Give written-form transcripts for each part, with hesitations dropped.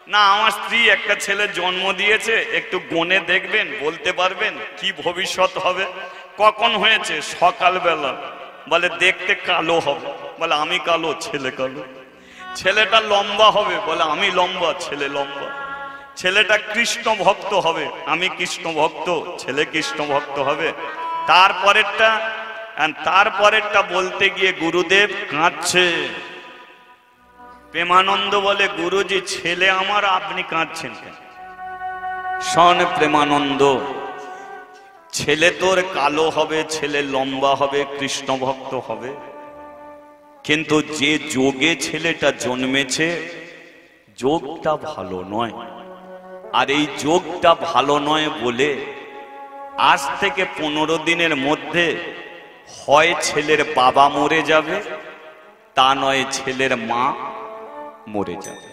না, আমার স্ত্রী একটা ছেলে জন্ম দিয়েছে, একটু গণে দেখবেন, বলতে পারবেন কি ভবিষ্যৎ হবে? কখন হয়েছে? সকালবেলা। বলে দেখতে কালো হবে। বলে আমি কালো, ছেলে কালো। ছেলেটা লম্বা হবে। বলে আমি লম্বা, ছেলে লম্বা। ছেলেটা কৃষ্ণ ভক্ত হবে। আমি কৃষ্ণ ভক্ত, ছেলে কৃষ্ণ ভক্ত হবে। তারপরেরটা বলতে গিয়ে গুরুদেব কাঁদছে। প্রেমানন্দ বলে, গুরুজি ছেলে আমার, আপনি কাঁদছেন কেন? শোন প্রেমানন্দ, ছেলে তোর কালো হবে, ছেলে লম্বা হবে, কৃষ্ণ ভক্ত হবে, কিন্তু যে যোগে ছেলেটা জন্মেছে যোগটা ভালো নয়। আর এই যোগটা ভালো নয় বলে আজ থেকে 15 দিনের মধ্যে হয় ছেলের বাবা মরে যাবে, তা নয় ছেলের মা মরে যাবে।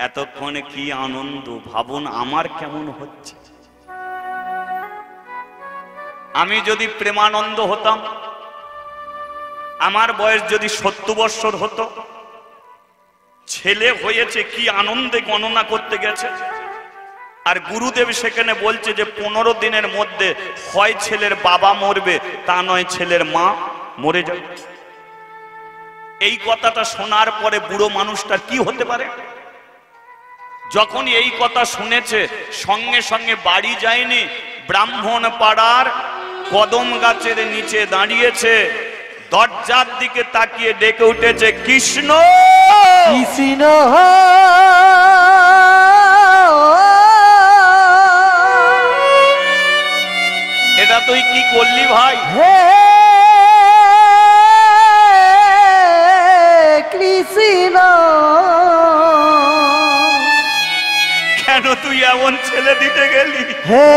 এতক্ষণে কি আনন্দ ভাবুন আমার কেমন হচ্ছে। আমি যদি প্রেমানন্দ হতাম, আমার বয়স যদি 70 বৎসর হতো, ছেলে হয়েছে কি আনন্দে গণনা করতে গেছে। আর গুরুদেব সেখানে বলছে যে 15 দিনের মধ্যে হয় ছেলের বাবা মরবে, তা নয় ছেলের মা মরে যাবে। এই কথাটা শোনার পরে বুড়ো মানুষটার কি হতে পারে? যখন এই কথা শুনেছে সঙ্গে সঙ্গে বাড়ি যায়নি, ব্রাহ্মণ পাড়ার কদম গাছের নিচে দাঁড়িয়েছে, দরজার দিকে তাকিয়ে ডেকে উঠেছে, কৃষ্ণ কৃষ্ণ। এটা তুই কি করলি ভাই? হে কৃষ্ণ, কেন তুই এমন ছেলে দিতে গেলি? হে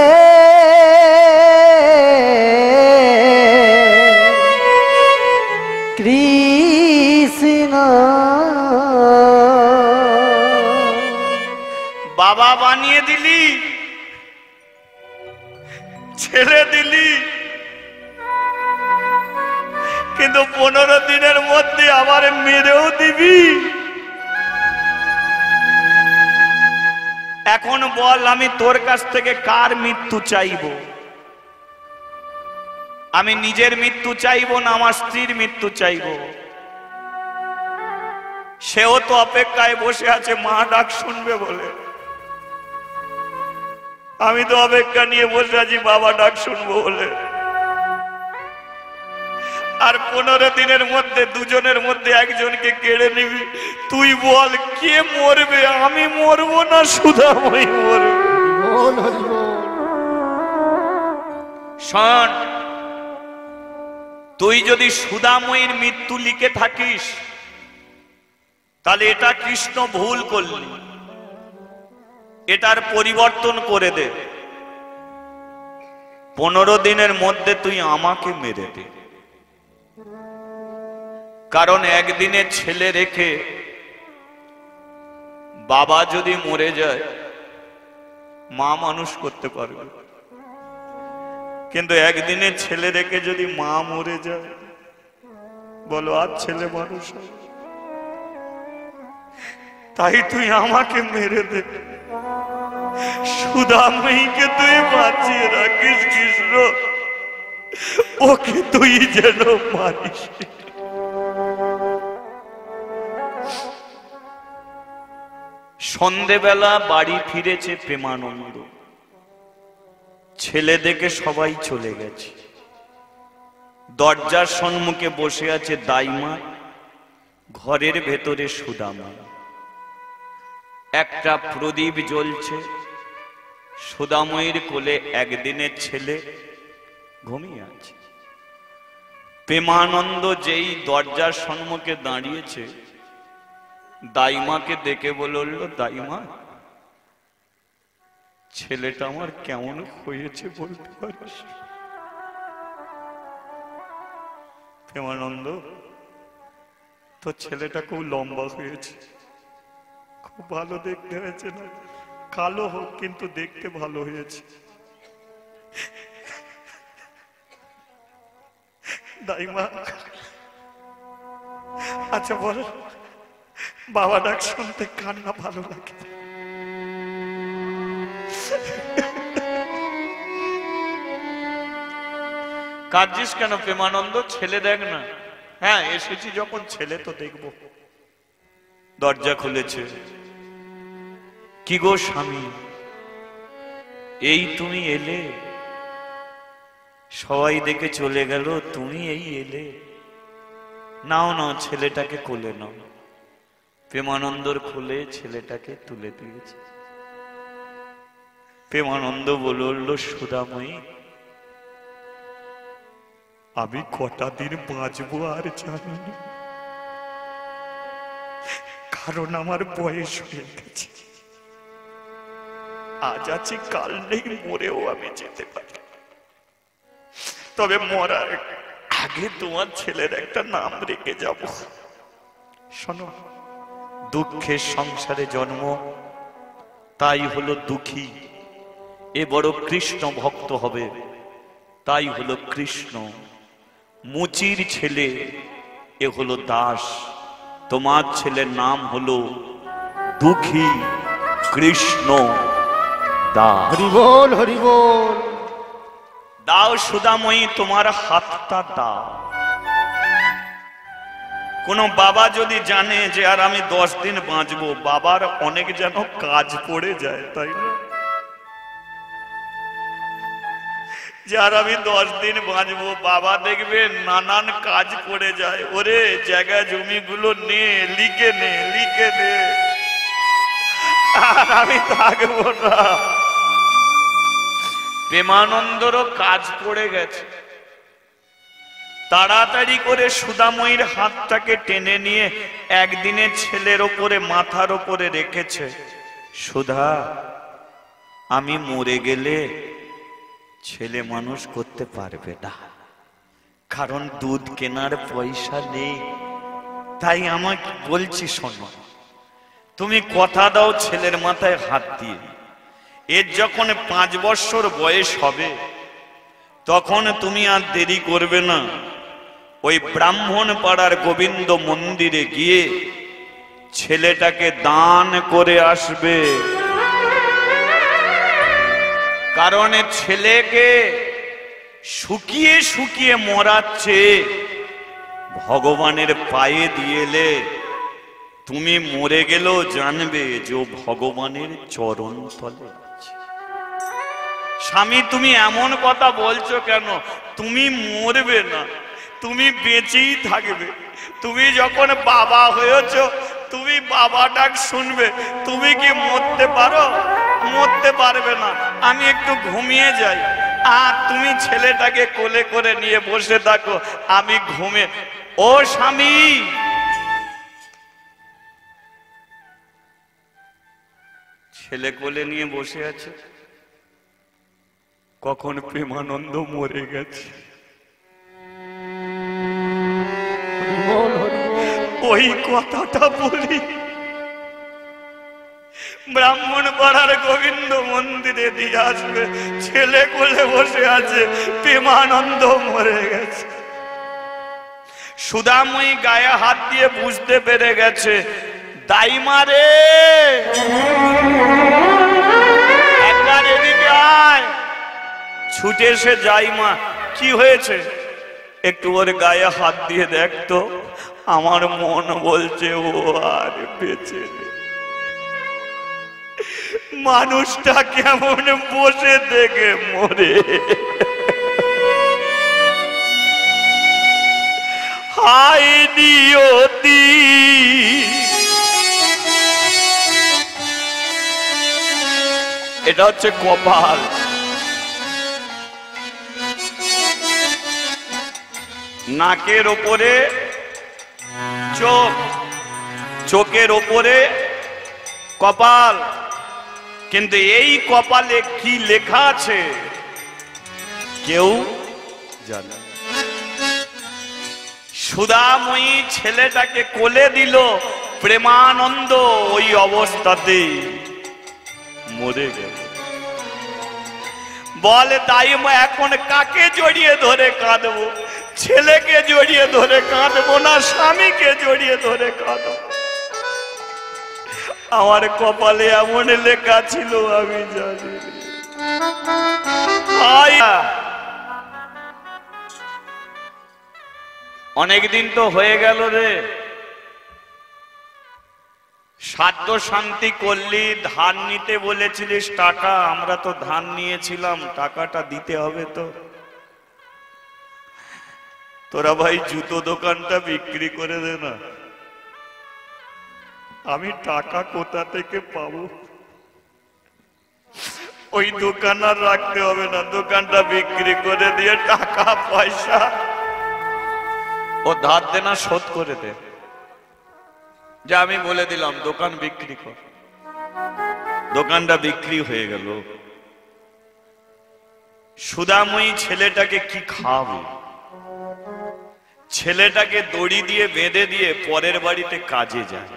কৃষ্ণ। বাবা বানিয়ে দিলি, ছেলে দিলি, কিন্তু 15 দিনের মধ্যে আবার মেরেও দিবি। এখন বল, আমি তোর কাছ থেকে কার মৃত্যু চাইব? আমি নিজের মৃত্যু চাইব না আমার স্ত্রীর মৃত্যু চাইব? সেও তো অপেক্ষায় বসে আছে মা ডাক শুনবে বলে। আমি তো অপেক্ষা নিয়ে বসে আছি বাবা ডাক শুনবো বলে। আর 15 দিনের মধ্যে দুজনের মধ্যে একজনকে কেড়ে নিবি। তুই বল কে মরবে? আমি মরবো না সুধাময়ী মরবে? শোন, তুই যদি সুধাময়ীর মৃত্যু লিখে থাকিস তাহলে এটা কৃষ্ণ ভুল করলি, এটার পরিবর্তন করে দে। 15 দিনের মধ্যে তুই আমাকে মেরে দে। কারণ একদিনে ছেলে রেখে বাবা যদি মরে যায় মা মানুষ করতে পারবে, কিন্তু একদিনে ছেলে রেখে যদি মা মরে যায়, বলো আর ছেলে মানুষ হবে? তাই তুই আমাকে মেরে দে, সুধাময়ীকে তুই বাঁচিয়ে রাখিস কৃষ্ণ, ওকে তুই যেন মারিস। সন্ধেবেলা বাড়ি ফিরেছে প্রেমানন্দ। ছেলে দেখে সবাই চলে গেছে। দরজার সম্মুখে বসে আছে দাইমা, ঘরের ভেতরে সুদামা। একটা প্রদীপ জ্বলছে, সুদাময়ীর কোলে একদিনের ছেলে ঘুমিয়ে আছে। প্রেমানন্দ যেই দরজার সম্মুখে দাঁড়িয়েছে, দাইমাকে দেখে বলল, দাইমা ছেলেটা আমার কেমন হয়েছে বলতে পারিস? প্রেমানন্দ, তো ছেলেটা খুব লম্বা হয়েছে, খুব ভালো দেখতে হয়েছে না? কালো হোক কিন্তু দেখতে ভালো হয়েছে। দাইমা, আচ্ছা বল বাবা ডাক শুনতে কান্না ভালো লাগে। কাঁদছিস কেন প্রেমানন্দ? ছেলে দেখ না। হ্যাঁ এসেছি যখন, ছেলে তো দেখবো। দরজা খুলেছে। কি গো স্বামী, এই তুমি এলে? সবাই দেখে চলে গেল, তুমি এই এলে? নাও নাও ছেলেটাকে কোলে নাও। প্রেমানন্দর কোলে ছেলেটাকে তুলে দিয়েছে। প্রেমানন্দ বলল, সুধাময়ী আমি কটা দিন বাঁচবো আর জানি না, কারণ আমার বয়স হয়ে গেছে। আজ আছি কাল নেই, মরেও আমি যেতে পারি। তবে মরার আগে তোমার ছেলের একটা নাম রেখে যাব। শোনো, দুঃখের সংসারে জন্ম, তাই হলো দুঃখী। এ বড় কৃষ্ণ ভক্ত হবে, তাই হলো কৃষ্ণ। মুচির ছেলে, এ হলো দাস। তোমার ছেলের নাম হলো দুঃখী কৃষ্ণ দাস। হরি বল, হরি বল। দাও সুধাময়ী, তোমার হাতটা দাও। কোন বাবা যদি জানে যে আর আমি 10 দিন বাঁচবো, বাবার অনেক যেন কাজ পড়ে যায়, তাই না? যে আর আমি 10 দিন বাঁচবো, বাবা দেখবে নানান কাজ পড়ে যায়। ওরে জায়গা জমিগুলো নে, লিখে নে, লিখে নে, আর আমি থাকবো না। প্রেমানন্দরও কাজ পড়ে গেছে। তাড়াতাড়ি করে সুধাময়ীর হাতটাকে টেনে নিয়ে একদিনে ছেলের ওপরে, মাথার ওপরে রেখেছে। সুধা, আমি মরে গেলে ছেলে মানুষ করতে পারবে না, কারণ দুধ কেনার পয়সা নেই। তাই আমাকে বলছি, শোনো, তুমি কথা দাও ছেলের মাথায় হাত দিয়ে। এর যখন 5 বছর বয়স হবে, তখন তুমি আর দেরি করবে না, ওই ব্রাহ্মণ পাড়ার গোবিন্দ মন্দিরে গিয়ে ছেলেটাকে দান করে আসবে। কারণ ছেলেকে শুকিয়ে শুকিয়ে মরাচ্ছে, ভগবানের পায়ে দিয়েলে তুমি মরে গেলেও জানবে যে ও ভগবানের চরণ তলে আছে। স্বামী, তুমি এমন কথা বলছো কেন? তুমি মরবে না, তুমি বেঁচেই থাকবে। তুমি যখন বাবা হয়েছো, তুমি বাবা ডাক শুনবে। তুমি কি মরতে পারো? মরতে পারবে না। আমি একটু ঘুমিয়ে যাই, আর তুমি ছেলেটাকে কোলে করে নিয়ে বসে থাকো, আমি ঘুমে। ও স্বামী, ছেলে কোলে নিয়ে বসে আছে, কখন প্রেমানন্দ মরে গেছে। ওই কথাটা বলি, ব্রাহ্মণ পাড়ার গোবিন্দ মন্দিরে দিয়ে আসবে, ছেলে কোলে বসে আছে, প্রেমানন্দ মরে গেছে। সুধাময়ী গায়ে হাত দিয়ে বুঝতে পেরে গেছে, দাইমা রে, একবার এদিকে আয়। ছুটে এসে যাইমা, কি হয়েছে? একটু ওর গায়ে হাত দিয়ে দেখতো, আমার মন বলছে ও আর বেঁচে নেই। মানুষটা কেমন বসে থেকে মরে। হায় নিয়তি, এটা হচ্ছে কপাল। নাকের ওপরে চোখ, চোখের ওপরে কপাল, কিন্তু এই কপালে কি লেখা আছে কেউ জানে। সুধাময়ী ছেলেটাকে কোলে দিল, প্রেমানন্দ ওই অবস্থাতে মরে গেল। বলে দাইমা, এখন কাকে জড়িয়ে ধরে কাঁদবো? ছেলেকে জড়িয়ে ধরে কাঁদবো না স্বামীকে জড়িয়ে ধরে কাঁদবো? আমার কপালে এমন লেখা ছিল আমি জানি। অনেকদিন তো হয়ে গেল রে, সাধ্য শান্তি করলি, ধান নিতে বলেছিলিস টাকা, আমরা তো ধান নিয়েছিলাম, টাকাটা দিতে হবে তো। তোরা ভাই জুতো দোকানটা বিক্রি করে দে না, আমি টাকা কোথা থেকে পাবো? ওই দোকান আর রাখতে হবে না, দোকানটা বিক্রি করে দিয়ে টাকা পয়সা ও ধার দেনা শোধ করে দে। যা আমি বলে দিলাম দোকান বিক্রি কর। দোকানটা বিক্রি হয়ে গেল। সুদাময়ী ছেলেটাকে কি খাওয়াবে? ছেলেটাকে দড়ি দিয়ে বেঁধে দিয়ে পরের বাড়িতে কাজে যায়।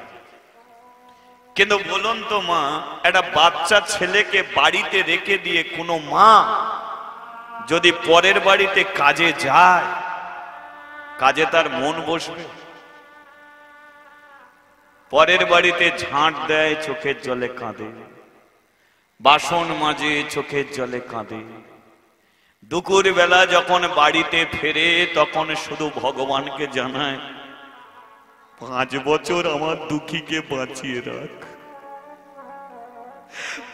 কিন্তু বলুন তো মা, একটা বাচ্চা ছেলেকে বাড়িতে রেখে দিয়ে কোনো মা যদি পরের বাড়িতে কাজে যায়, কাজে তার মন বসবে? পরের বাড়িতে ঝাঁট দেয়, চোখের জলে কাঁদে, বাসন মাজে, চোখের জলে কাঁদে। দুপুর বেলা যখন বাড়িতে ফেরে তখন শুধু ভগবানকে জানায়, 5 বছর আমার দুঃখীকে বাঁচিয়ে রাখ।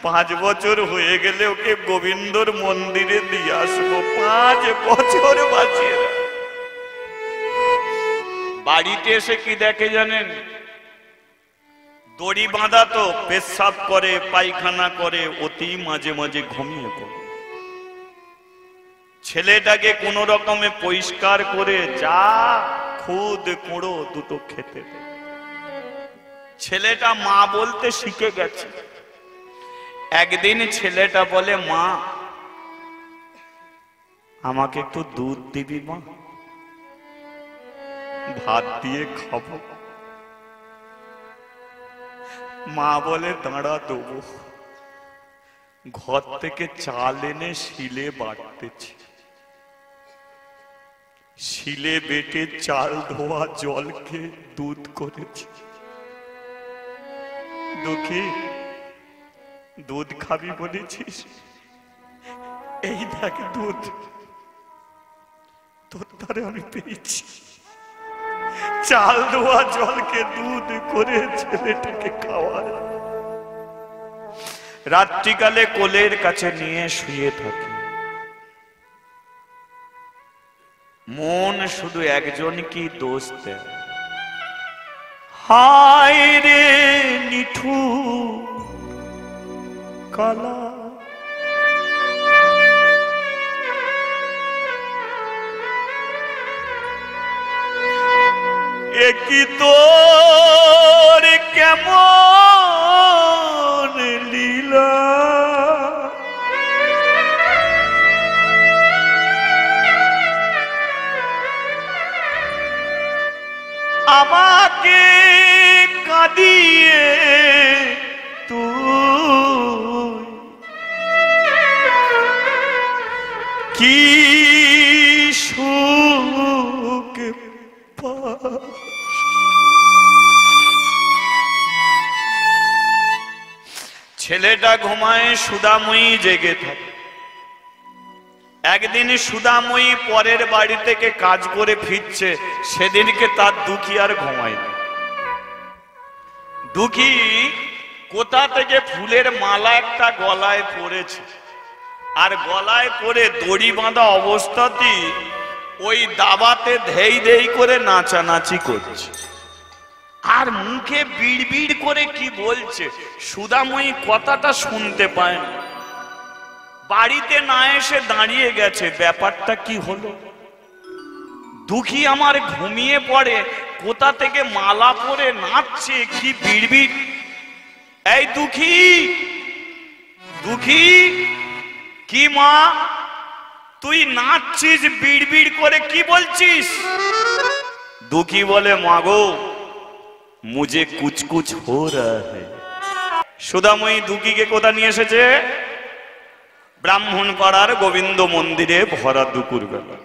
5 বছর হয়ে গেলে ওকে গোবিন্দর মন্দিরে দিয়ে আসবো, 5 বছর বাঁচিয়ে রাখ। বাড়িতে এসে কি দেখে জানেন? দড়ি বাঁধা তো, পেশাব করে, পায়খানা করে, অতি মাঝে মাঝে ঘুমিয়ে পড়ে। ছেলেটাকে কোন রকমে পরিষ্কার করে যা খুদ কুড়ো দুটো খেতে দে। ছেলেটা মা বলতে শিখে গেছে। একদিন ছেলেটা বলে, মা আমাকে একটু দুধ দিবি মা, ভাত দিয়ে খাবো। মা বলে, দাঁড়া দেবো। ঘর থেকে চাল এনে শিলে বাটতেছি, শিলে বেটে চাল ধোয়া জলকে দুধ করেছি। দুঃখী, দুধ খাবি বলেছিস, এই দেখ দুধ তোর দ্বারে আমি পেয়েছি। চাল ধোয়া জলকে দুধ করে ছেলেটাকে খাওয়ায়। রাত্রিকালে কোলের কাছে নিয়ে শুয়ে থাকে। মন শুধু একজন কি দোষ দেয়, হায় রে নিঠুর কালা। একই তোর কেমন লীলা, আমাকে কাঁদিয়ে তুই কি সুখ পাস। ছেলেটা ঘুমায়, সুদাময়ী জেগে থাকে। একদিন সুদাময়ী পরের বাড়ি থেকে কাজ করে ফিরছে, সেদিনকে তার দুঃখী আর ঘুমায় না। দুঃখী কোথা থেকে ফুলের মালা একটা গলায় পরেছে, আর গলায় পরে দড়ি বাঁধা অবস্থাতেই ওই দাবাতে ধেই ধেই করে নাচানাচি করছে, আর মুখে বিড়বিড় করে কি বলছে। সুদাময়ী কথাটা শুনতে পায় না। বাড়িতে না এসে দাঁড়িয়ে গেছে, ব্যাপারটা কি হলো। দুঃখী আমার ঘুমিয়ে পড়ে, কোথা থেকে মালা পরে নাচছে, কি বিড়বিড়। এই দুঃখী, দুঃখী কি মা, তুই নাচছিস বিড়বিড় করে, কি বলছিস? দুঃখী বলে, মাগো মুঝে কুছ কুছ হো রহা হ্যায়। সুদাময়ী দুঃখীকে কোথা নিয়ে এসেছে? ব্রাহ্মণ পাড়ার গোবিন্দ মন্দিরে ভরা দুপুর বেলা।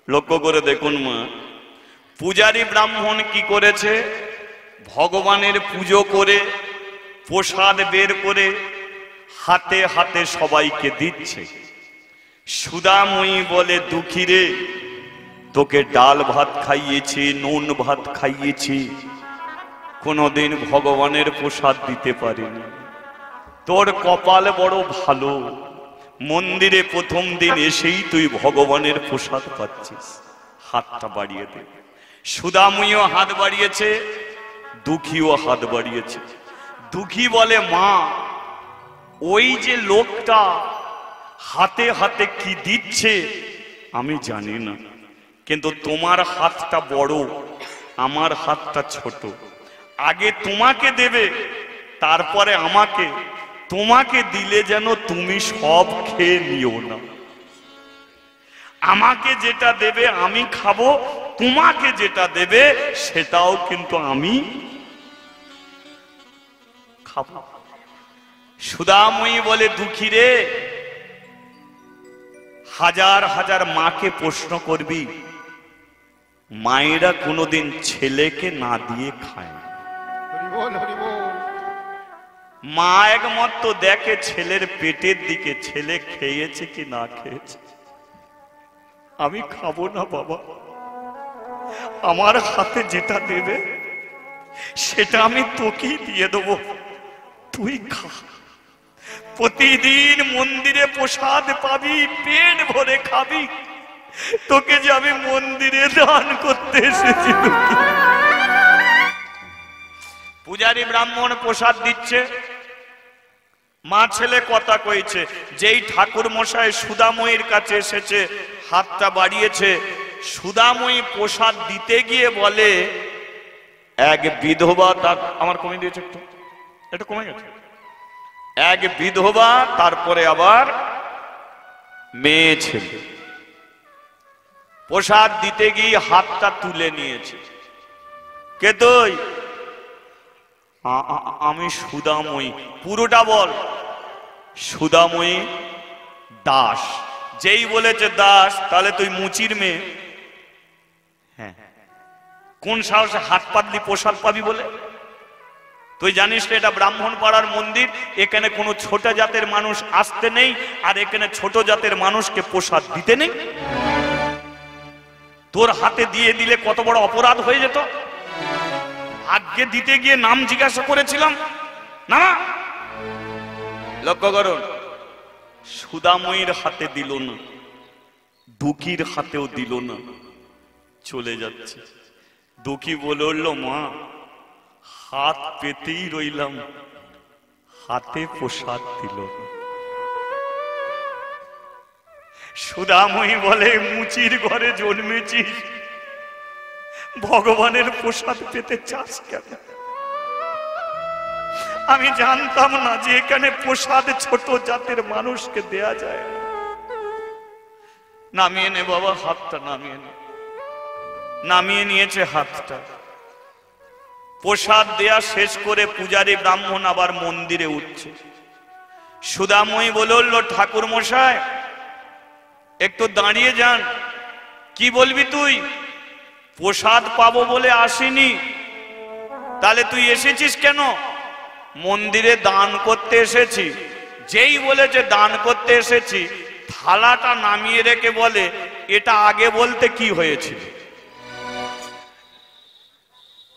লক্ষ্য করে দেখুন মা, পূজারী ব্রাহ্মণ কি করেছে, ভগবানের পুজো করে প্রসাদ বের করে হাতে হাতে সবাইকে দিচ্ছে। সুদাময়ী বলে, দুঃখী রে, তোকে ডাল ভাত খাইয়েছি, নুন ভাত খাইয়েছি, কোনোদিন ভগবানের প্রসাদ দিতে পারিনি। তোর কপাল বড় ভালো, মন্দিরে প্রথম দিন এসেই তুই ভগবানের প্রসাদ পাচ্ছিস, হাতটা বাড়িয়ে দে। সুদাময়ীও হাত বাড়িয়েছে, দুঃখীও হাত বাড়িয়েছে। দুঃখী বলে, মা, ওই যে লোকটা হাতে হাতে কি দিচ্ছে আমি জানি না, কিন্তু তোমার হাতটা বড়, আমার হাতটা ছোট, আগে তোমাকে দেবে তারপরে আমাকে। তোমাকে দিলে যেন তুমি সব খেয়ে নিও না, আমাকে যেটা দেবে আমি খাবো, তোমাকে যেটা দেবে সেটাও কিন্তু আমি খাবো। সুদাময়ী বলে, দুঃখী রে, হাজার হাজার মাকে প্রশ্ন করবি, মায়েরা কোনোদিন ছেলেকে না দিয়ে খায় না। হরিবোল হরিবোল। মা একমাত্র দেখে ছেলের পেটের দিকে, ছেলে খেয়েছে কি না খেয়েছে। আমি খাবো না বাবা, আমার হাতে যেটা দেবে সেটা আমি তোকেই দিয়ে দেবো, তুই খা। প্রতিদিন মন্দিরে প্রসাদ পাবি, পেট ভরে খাবি, তোকে যে আমি মন্দিরে দান করতে এসেছি। পূজারী ব্রাহ্মণ প্রসাদ দিচ্ছে, মা ছেলে কথা কইছে। যেই ঠাকুর মশাই সুদাময়ীর কাছে এসেছে, হাতটা বাড়িয়েছে, সুদাময়ী প্রসাদ দিতে গিয়ে বলে, এক বিধবা, তার আমার কমে দিয়েছে, একটু এটা কমে গেছে, এক বিধবা, তারপরে আবার মেয়ে ছেলে। প্রসাদ দিতে গিয়ে হাতটা তুলে নিয়েছে। কে তুই? আমি সুদাময়ী। পুরোটা বল। সুদাময়ী দাস। যেই বলেছে দাস, তাহলে তুই মুচির মেয়ে। হ্যাঁ, কোন সাহসে হাত পাতলি প্রসাদ পাবি বলে? তুই জানিস না এটা ব্রাহ্মণ পাড়ার মন্দির, এখানে কোনো ছোট জাতের মানুষ আসতে নেই, আর এখানে ছোট জাতের মানুষকে প্রসাদ দিতে নেই। তোর হাতে দিয়ে দিলে কত বড় অপরাধ হয়ে যেত। আগে দিতে গিয়ে নাম জিজ্ঞাসা করেছিলাম না। লক্ষ্য করুন, সুদাময়ীর হাতে দিল না, দুঃখীর হাতেও দিল না, চলে যাচ্ছে। দুঃখী বলে উঠল, মা, হাত পেতেই রইলাম, হাতে প্রসাদ দিল। সুদাময়ী বলে, মুচির ঘরে জন্মেছিস, ভগবানের প্রসাদ পেতে চাস কেন? আমি জানতাম না যে এখানে প্রসাদ ছোট জাতের মানুষকে দেয়া যায়। নামিয়ে নে বাবা, হাতটা নামিয়ে নে। নামিয়ে নিয়েছে হাতটা। প্রসাদ দেয়া শেষ করে পূজারী ব্রাহ্মণ আবার মন্দিরে উঠছে। সুদাময়ী বলে উঠল, ঠাকুর মশাই, একটু দাঁড়িয়ে যান। কি বলবি তুই? প্রসাদ পাবো বলে আসিনি, তাহলে তুই এসেছিস কেন? মন্দিরে দান করতে এসেছি। যেই বলেছে দান করতে এসেছি, থালাটা নামিয়ে রেখে বলে, এটা আগে বলতে কি হয়েছিল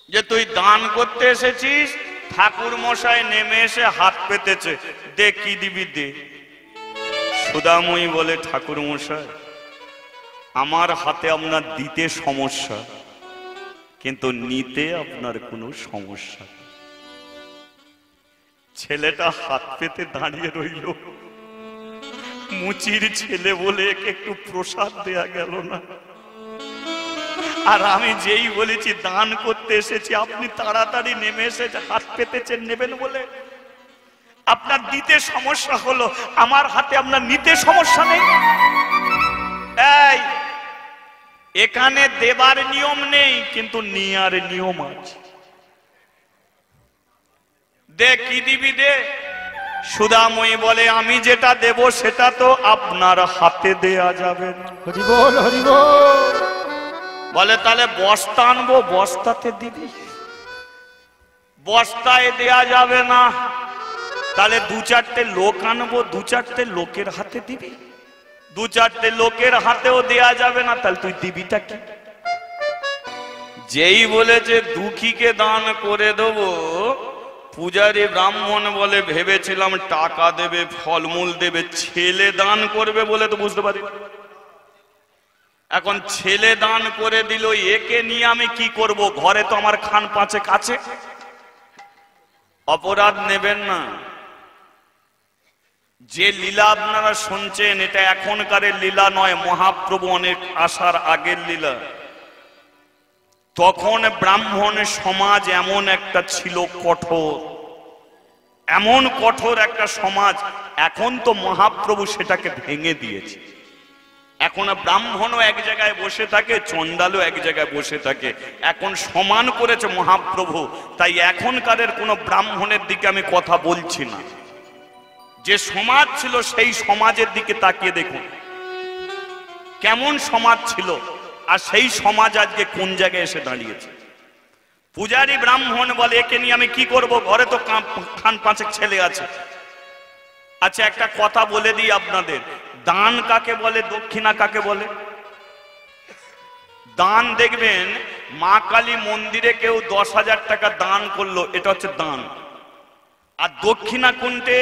যে তুই দান করতে এসেছিস? ঠাকুর মশাই নেমে এসে হাত পেতেছে, দে, কি দিবি দে। সুদাময়ী বলে, ঠাকুর মশাই, আমার হাতে আপনার দিতে সমস্যা, কিন্তু নিতে আপনার কোনো সমস্যা। ছেলেটা হাত পেতে দাঁড়িয়ে রইল। মুচির ছেলে বলে একে একটু প্রসাদ দেয়া গেল না। আর আমি যেই বলেছি দান করতে এসেছি, আপনি তাড়াতাড়ি নেমে এসে হাত পেতেছেন নেবেন বলে। আপনার দিতে সমস্যা হলো, আমার হাতে আপনার নিতে সমস্যা নেই। এই, এখানে দেবার নিয়ম নেই, কিন্তু নেয়ার নিয়ম আছে। দে, কি দিবি দে। সুদাময়ী বলে, আমি যেটা দেব সেটা তো আপনার হাতে দেয়া যাবে না। হরিবোল হরিবোল। বলে, তাহলে বস্তা আনবো, বস্তাতে দিবি। বস্তায় দেয়া যাবে না, তাহলে দু চারটে লোক আনবো, দু চারটে লোকের হাতে দিবি। দু চারটে লোকের হাতেও দেয়া যাবে না, তাহলে তুই দিবিটা কি? যেই বলেছে দুঃখীকে দান করে দেবো, পূজারী ব্রাহ্মণ বলে ভেবেছিলাম টাকা দেবে, ফলমূল দেবে, ছেলে দান করবে বলে তো বুঝতে পারি। এখন ছেলে দান করে দিল, একে নিয়ে আমি কি করব? ঘরে তো আমার খান পাঁচেক আছে। অপরাধ নেবেন না। যে লীলা আপনারা শুনছেন এটা এখনকার লীলা নয়, মহাপ্রভু অনেক আসার আগের লীলা। তখন ব্রাহ্মণ সমাজ এমন একটা ছিল কঠোর, এমন কঠোর একটা সমাজ। এখন তো মহাপ্রভু সেটাকে ভেঙে দিয়েছে। এখন ব্রাহ্মণও এক জায়গায় বসে থাকে, চণ্ডালও এক জায়গায় বসে থাকে। এখন সমান করেছে মহাপ্রভু। তাই এখনকার কোনো ব্রাহ্মণের দিকে আমি কথা বলছি না। যে সমাজ ছিল সেই সমাজের দিকে তাকিয়ে দেখুন কেমন সমাজ ছিল, আর সেই সমাজ আজকে কোন জায়গায় এসে দাঁড়িয়েছে। পূজারী ব্রাহ্মণ বলে একে নিয়ে আমি কি করব? ঘরে তো খান পাঁচেক ছেলে আছে। আচ্ছা, একটা কথা বলে দিই আপনাদের, দান কাকে বলে, দক্ষিণা কাকে বলে? দান দেখবেন মা কালী মন্দিরে কেউ 10,000 টাকা দান করলো, এটা হচ্ছে দান। আর দক্ষিণা কোনটে?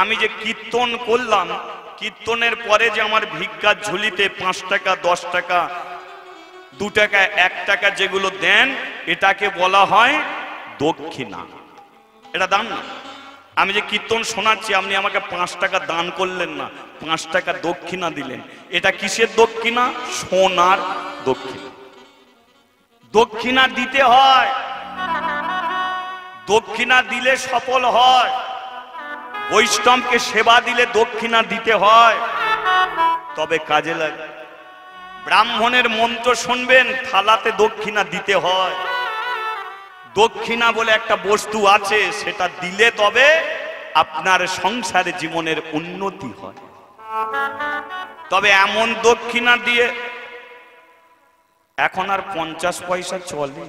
আমি যে কীর্তন করলাম, কীর্তনের পরে যে আমার ভিক্ষার ঝুলিতে 5 টাকা, 10 টাকা, 2 টাকা, 1 টাকা যেগুলো দেন, এটাকে বলা হয় দক্ষিণা। এটা দান না। আমি যে কীর্তন শোনাচ্ছি, আপনি আমাকে 5 টাকা দান করলেন না, 5 টাকা দক্ষিণা দিলেন। এটা কিসের দক্ষিণা? সোনার দক্ষিণা। দক্ষিণা দিতে হয়, দক্ষিণা দিলে সফল হয়। বৈষ্ণবকে সেবা দিলে দক্ষিণা দিতে হয়, তবে কাজে লাগে। ব্রাহ্মণের মন্ত্র শুনবেন, থালাতে দক্ষিণা দিতে হয়। দক্ষিণা বলে একটা বস্তু আছে, সেটা দিলে তবে আপনার সংসারে জীবনের উন্নতি হয়। তবে এমন দক্ষিণা দিয়ে এখন আর 50 পয়সা চলে।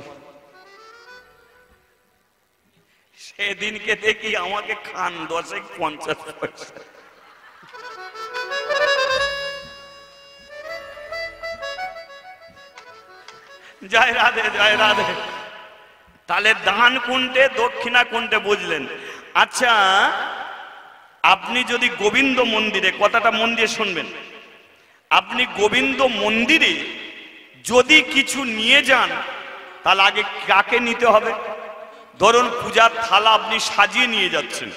সেদিনকে দেখি আমাকে খান 10 50 পয়সা। জয় রাধে, জয় রাধে। তাহলে দান কোনটে, দক্ষিণা কোনটে বুঝলেন? আচ্ছা, আপনি যদি গোবিন্দ মন্দিরে, কথাটা মন দিয়ে শুনবেন, আপনি গোবিন্দ মন্দিরে যদি কিছু নিয়ে যান, তাহলে আগে কাকে নিতে হবে? ধরুন পূজার থালা আপনি সাজিয়ে নিয়ে যাচ্ছেন,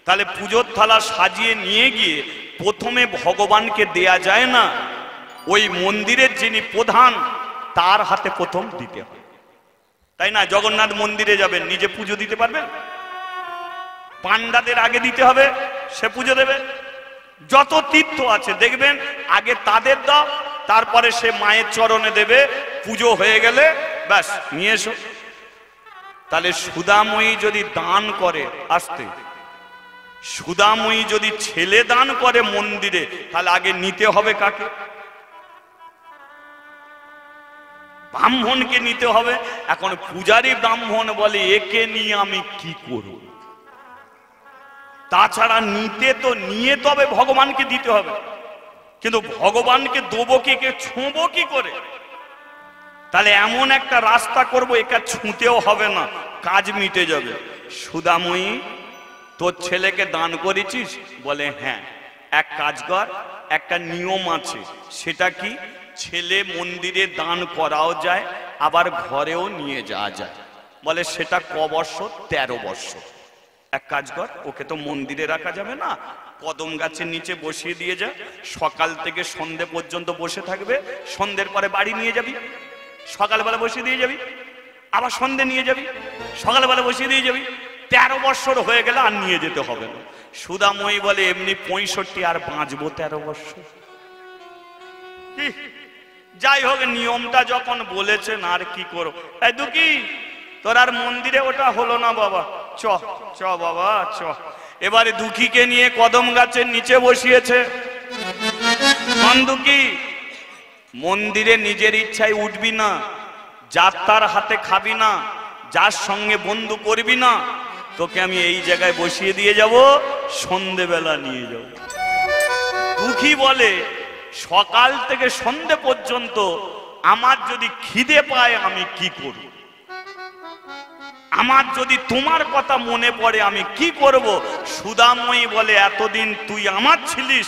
তাহলে পুজোর থালা সাজিয়ে নিয়ে গিয়ে প্রথমে ভগবানকে দেয়া যায় না, ওই মন্দিরের যিনি প্রধান তার হাতে প্রথম দিতে হয়, তাই না? জগন্নাথ মন্দিরে যাবেন, নিজে পুজো দিতে পারবেন? পান্ডাদের আগে দিতে হবে, সে পুজো দেবে। যত তীর্থ আছে দেখবেন আগে তাদের দাও, তারপরে সে মায়ের চরণে দেবে। পুজো হয়ে গেলে ব্যাস নিয়ে এসো। তাহলে সুদাময়ী যদি দান করে, আসতে সুদাময়ী যদি ছেলে দান করে মন্দিরে, তাহলে আগে নিতে হবে কাকে? ব্রাহ্মণকে নিতে হবে। এখন পূজারী ব্রাহ্মণ বলে একে নিয়ে আমি কি করব? তাছাড়া নিতে তো নিয়ে তবে ভগবানকে দিতে হবে, কিন্তু ভগবানকে দেবো কি, কে ছোঁবো কি করে? তাহলে এমন একটা রাস্তা করব, একা ছুঁতেও হবে না, কাজ মিটে যাবে। সুদাময়ী, তোর ছেলেকে দান করেছিস? বলে হ্যাঁ। এক কাজ কর, একটা নিয়ম আছে। সেটা কি? ছেলে মন্দিরে দান করাও যায়, আবার ঘরেও নিয়ে যাওয়া যায়। বলে সেটা ক বৎসর? 13 বৎসর। এক কাজ কর, ওকে তো মন্দিরে রাখা যাবে না, কদম গাছের নিচে বসিয়ে দিয়ে যা। সকাল থেকে সন্ধে পর্যন্ত বসে থাকবে, সন্ধ্যের পরে বাড়ি নিয়ে যাবি। সকালবেলা বসিয়ে দিয়ে যাবি, আবার সন্ধে নিয়ে যাবি, সকালবেলা বসিয়ে দিয়ে যাবি। 13 বৎসর হয়ে গেলে আর নিয়ে যেতে হবে না। সুদাময়ী বলে এমনি 65 আর বাঁচবো 13 বৎসর। যাই হোক, নিয়মটা যখন বলেছেন আর কি করো। এই দুঃখী, তোর আর মন্দিরে ওটা হলো না বাবা, চ চ বাবা চ। এবারে দুঃখীকে নিয়ে কদম গাছের নিচে বসিয়েছে। দুঃখী, মন্দিরে নিজের ইচ্ছায় উঠবি না, যাত্রার হাতে খাবি না, যার সঙ্গে বন্ধু করবি না তোকে আমি এই জায়গায় বসিয়ে দিয়ে যাব, সন্ধেবেলা নিয়ে যাব। দুঃখী বলে সকাল থেকে সন্ধে পর্যন্ত আমার যদি খিদে পায় আমি কি করব, আমার যদি তোমার কথা মনে পড়ে আমি কি করব। সুদাময়ী বলে এতদিন তুই আমার ছিলিস,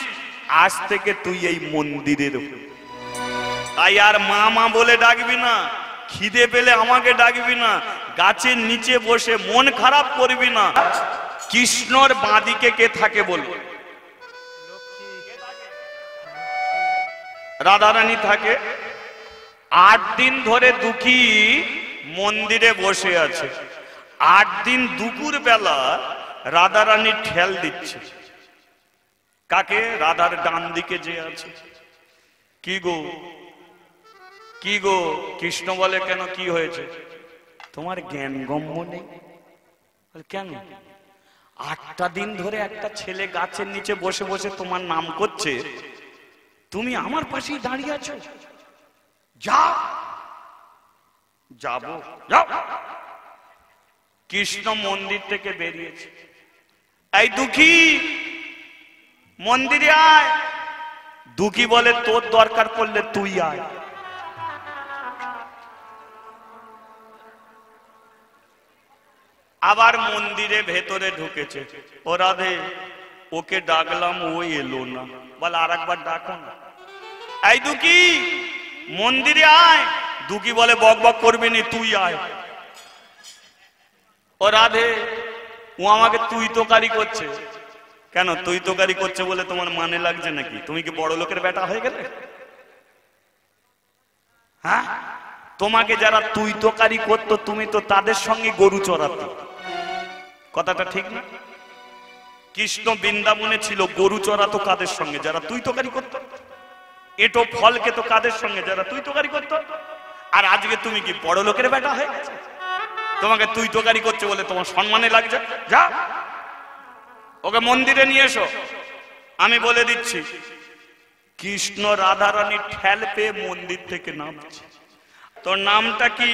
আজ থেকে তুই এই মন্দিরের, তাই আর মা মা বলে ডাকবি না, খিদে পেলে আমাকে ডাকবি না, গাছের নিচে বসে মন খারাপ করবি না। কৃষ্ণর বাঁদিকে কে থাকে বল? রাধারানী থাকে। 8 দিন ধরে দুঃখী মন্দিরে বসে আছে। 8 দিন দুপুর বেলা রাধারানী ঠেল দিচ্ছে কাকে? রাধার ডান দিকে যে আছে। কি গো কি গো? কৃষ্ণ বলে কেন, কি হয়েছে? তোমার জ্ঞান গম্য নেই? কেন? 8টা দিন ধরে একটা ছেলে গাছের নিচে বসে বসে তোমার নাম করছে, তুমি আমার পাশেই দাঁড়িয়ে আছো। যাও, যাবো, যাও। কৃষ্ণ মন্দির থেকে বেরিয়েছে। এই দুঃখী মন্দিরে আয়। দুঃখী বলে তোর দরকার পড়লে তুই আয়। আবার মন্দিরে ভেতরে ঢুকেছে। ও রাধে, ওকে ডাকলাম ও এলো না, বলে আর একবার ডাকো না। এই দুঃখী মন্দিরে আয়। দুঃখী বলে বক বক করবি নি, তুই আয়। ও রাধে, ও আমাকে তুই তোকারি করছে কেন? তুই তোকারি করছে বলে তোমার মানে লাগছে নাকি? তুমি কি বড় লোকের বেটা হয়ে গেলে? হ্যাঁ, তোমাকে যারা তুই তোকারি করতো তুমি তো তাদের সঙ্গে গরু চড়াতো। কথাটা ঠিক না? কৃষ্ণ বৃন্দাবনে ছিল, গরু চড়াতো কাদের সঙ্গে? যারা তুই তোকারি করতো। এটো ফলকে তো কাদের সঙ্গে? যারা তুই তোকারি করতো। আর আজকে তুমি কি বড় লোকের বেটা হয়ে গেছে? তোমাকে তুই তোকারি করছে বলে তোমার সম্মানে লাগছে। যা, ওকে মন্দিরে নিয়ে এসো। আমি বলে দিচ্ছি, কৃষ্ণ রাধারানী ঠেল পেয়ে মন্দির থেকে নামছে। তোর নামটা কি?